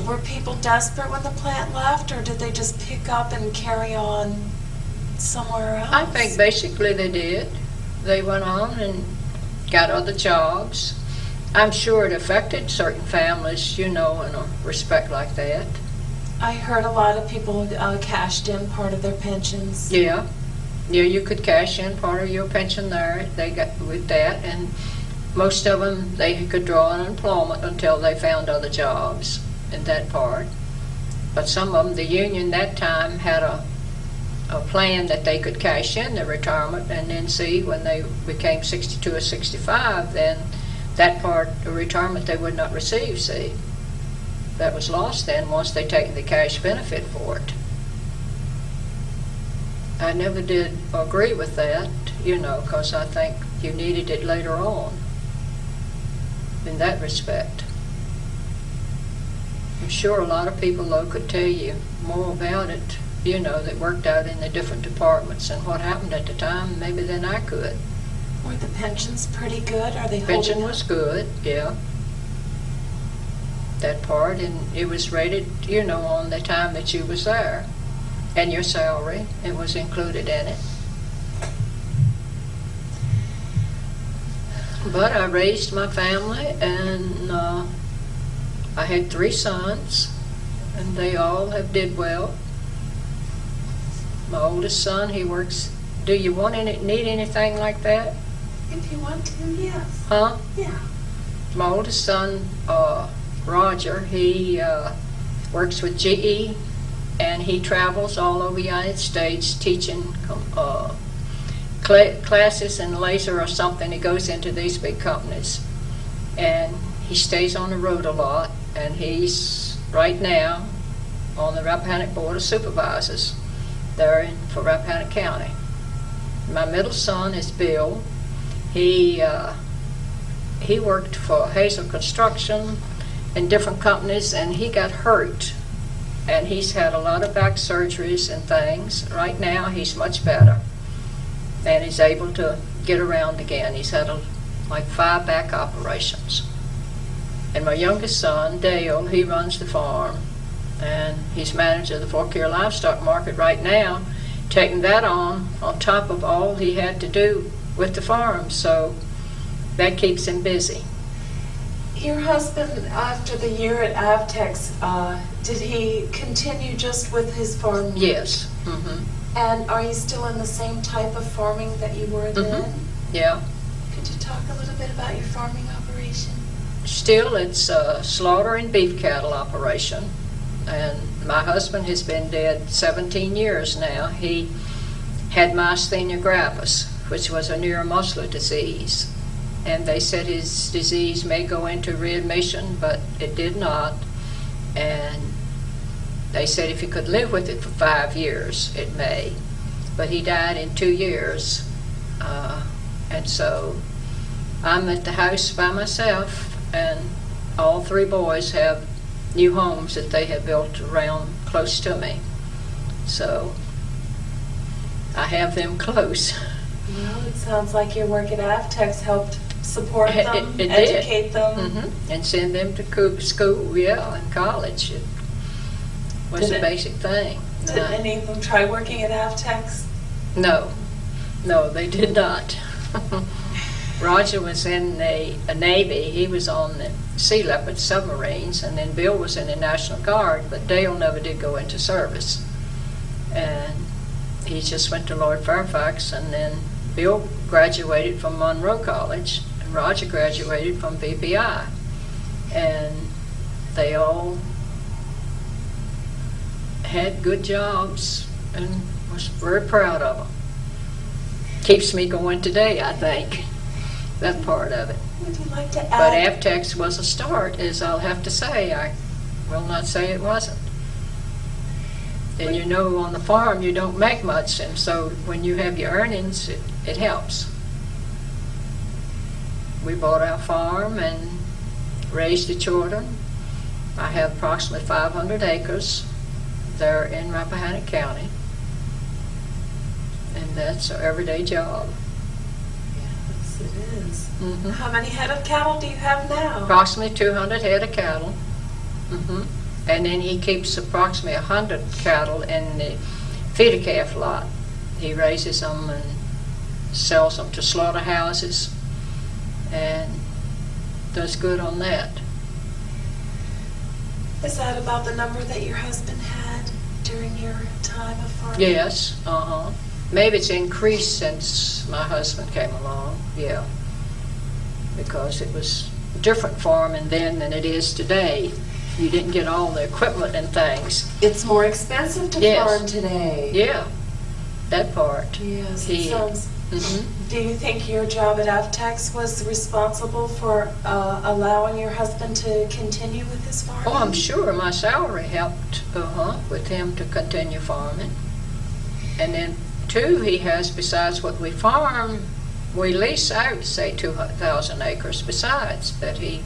Were people desperate when the plant left, or did they just pick up and carry on somewhere else? I think basically they did. They went on and got other jobs. I'm sure it affected certain families, in a respect like that. I heard a lot of people cashed in part of their pensions. Yeah, you could cash in part of your pension there. They got with that, and most of them they could draw unemployment until they found other jobs. in that part. But some of them, the union that time had a plan that they could cash in their retirement and then see when they became 62 or 65, then that part of retirement they would not receive, see. That was lost then once they taken the cash benefit for it. I never did agree with that, because I think you needed it later on in that respect. I'm sure a lot of people, though, could tell you more about it, that worked out in the different departments and what happened at the time, maybe than I could. Were the pensions pretty good? Are they Pension holding was up? good, yeah. That part, and it was rated, on the time that you was there. And your salary, it was included in it. But I raised my family, and I had 3 sons, and they all have did well. My oldest son, he works. Do you need anything like that? If you want to, yes. Huh? Yeah. My oldest son, Roger, he works with GE, and he travels all over the United States teaching classes in laser or something. He goes into these big companies, and he stays on the road a lot, and he's right now on the Rappahannock Board of Supervisors there for Rappahannock County. My middle son is Bill. He worked for Hazel Construction and different companies, and he got hurt, and he's had a lot of back surgeries and things. Right now he's much better, and he's able to get around again. He's had like 5 back operations. And my youngest son, Dale, he runs the farm, and he's manager of the Fauquier livestock market right now, taking that on top of all he had to do with the farm, so that keeps him busy. Your husband, after the year at Avtex, did he continue just with his farm? Yes. Mm-hmm. And are you still in the same type of farming that you were then? Mm-hmm. Yeah. Could you talk a little bit about your farming operation? Still, it's a slaughter and beef cattle operation. And my husband has been dead 17 years now. He had myasthenia gravis, which was a neuromuscular disease. And they said his disease may go into readmission, but it did not. And they said if he could live with it for 5 years, it may. But he died in 2 years. And so I'm at the house by myself, and all 3 boys have new homes that they have built around close to me. So I have them close. Well, it sounds like your work at Avtex helped support them, It educate did. them. Mm-hmm. And send them to school, and college. It was a basic thing. Did any of them try working at Avtex? No, they did not. Roger was in the Navy. He was on the Sea Leopard submarines, and then Bill was in the National Guard, but Dale never did go into service. And he just went to Lord Fairfax, and then Bill graduated from Monroe College, and Roger graduated from VPI. And they all had good jobs, and was very proud of them. Keeps me going today, I think, that part of it. Would you like to But add? Avtex was a start, as I'll have to say. I will not say it wasn't. And on the farm you don't make much, and so when you have your earnings, it helps. We bought our farm and raised the children. I have approximately 500 acres there in Rappahannock County, and that's an everyday job. Yes, it is. Mm-hmm. How many head of cattle do you have now? Approximately 200 head of cattle. Mm-hmm. And then he keeps approximately 100 cattle in the feeder calf lot. He raises them and sells them to slaughterhouses and does good on that. Is that about the number that your husband had during your time of farming? Yes, Maybe it's increased since my husband came along, yeah. Because it was a different farming then than it is today. You didn't get all the equipment and things. It's more expensive to Yes. farm today. Yeah, that part. Yes, He- it sounds. Mhm. Do you think your job at Avtex was responsible for allowing your husband to continue with his farming? Oh, I'm sure my salary helped, with him to continue farming. And then, too, he has, besides what we farm, we lease out, say, 2,000 acres besides that he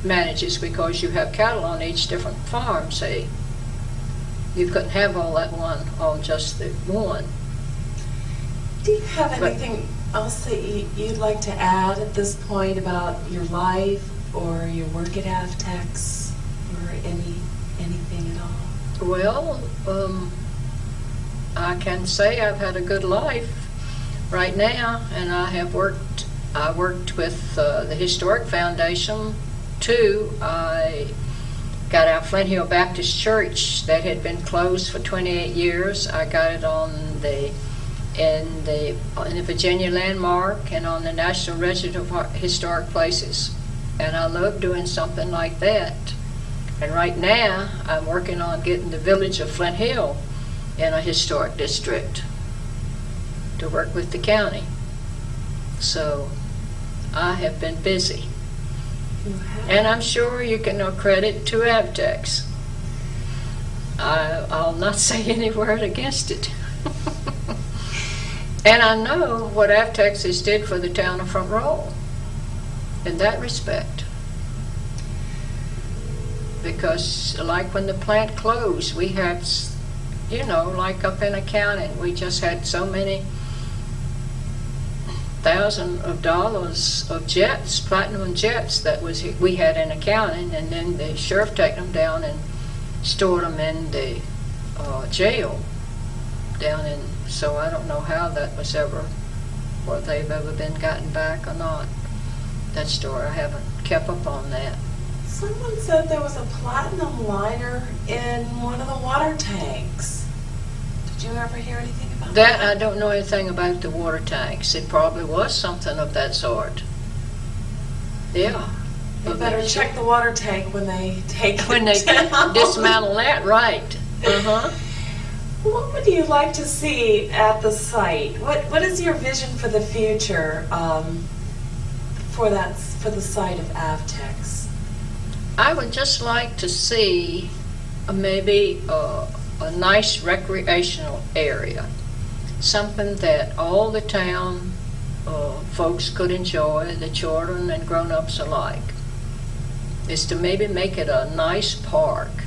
manages, because you have cattle on each different farm, see. You couldn't have all that one on just the one. Do you have anything else that you'd like to add at this point about your life or your work at Avtex or anything at all? Well, I can say I've had a good life right now, and I worked with the Historic Foundation too. I got our Flint Hill Baptist Church that had been closed for 28 years. I got it in the Virginia Landmark and on the National Register of Historic Places. And I love doing something like that. And right now, I'm working on getting the village of Flint Hill in a historic district to work with the county. So I have been busy. And I'm sure you can credit to Avtex. I'll not say any word against it. And I know what Avtex has did for the town of Front Royal in that respect. Because like when the plant closed, we had, like up in accounting, we just had so many thousands of dollars of jets, platinum jets we had in accounting, and then the sheriff took them down and stored them in the jail down in. So I don't know how that was whether they've ever been gotten back or not. That story, I haven't kept up on that. Someone said there was a platinum liner in one of the water tanks. Did you ever hear anything about that? That, I don't know anything about the water tanks. It probably was something of that sort. Yeah. They better check the water tank when they take When they down. dismantle that, right. Uh-huh. What would you like to see at the site? What is your vision for the future for the site of Avtex? I would just like to see maybe a nice recreational area, something that all the town folks could enjoy, the children and grown-ups alike, is to maybe make it a nice park.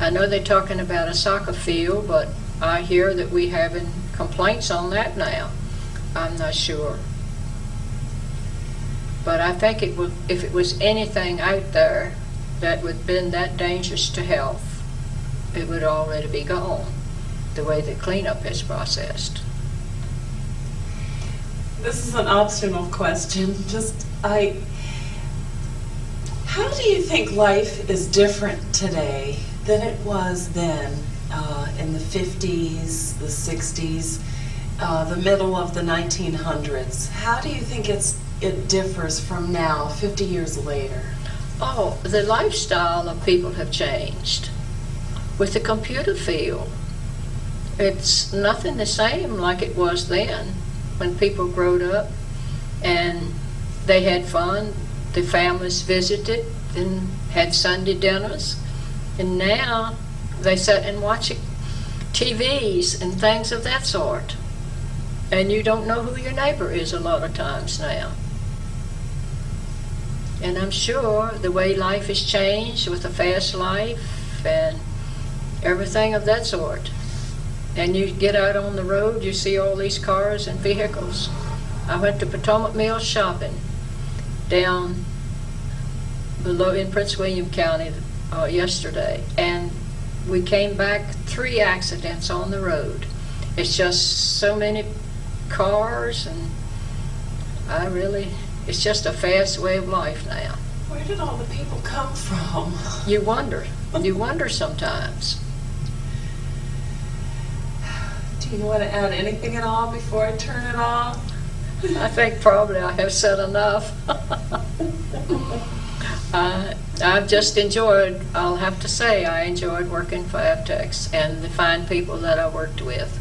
I know they're talking about a soccer field, but I hear that we having complaints on that now. I'm not sure. But I think if it was anything out there that would have been that dangerous to health, it would already be gone, the way the cleanup is processed. This is an optional question. How do you think life is different today than it was then, in the 50s, the 60s, the middle of the 1900s? How do you think it differs from now, 50 years later? Oh, the lifestyle of people have changed. With the computer field, it's nothing the same like it was then, when people growed up and they had fun, the families visited and had Sunday dinners, and now they sit and watch TVs and things of that sort. And you don't know who your neighbor is a lot of times now. And I'm sure the way life has changed with a fast life and everything of that sort. And you get out on the road, you see all these cars and vehicles. I went to Potomac Mills shopping down below in Prince William County yesterday, and we came back 3 accidents on the road. It's just so many cars, and it's just a fast way of life now. Where did all the people come from? You wonder sometimes. Do you want to add anything at all before I turn it off? I think probably I have said enough. I've just enjoyed, I'll have to say, I enjoyed working for Avtex and the fine people that I worked with.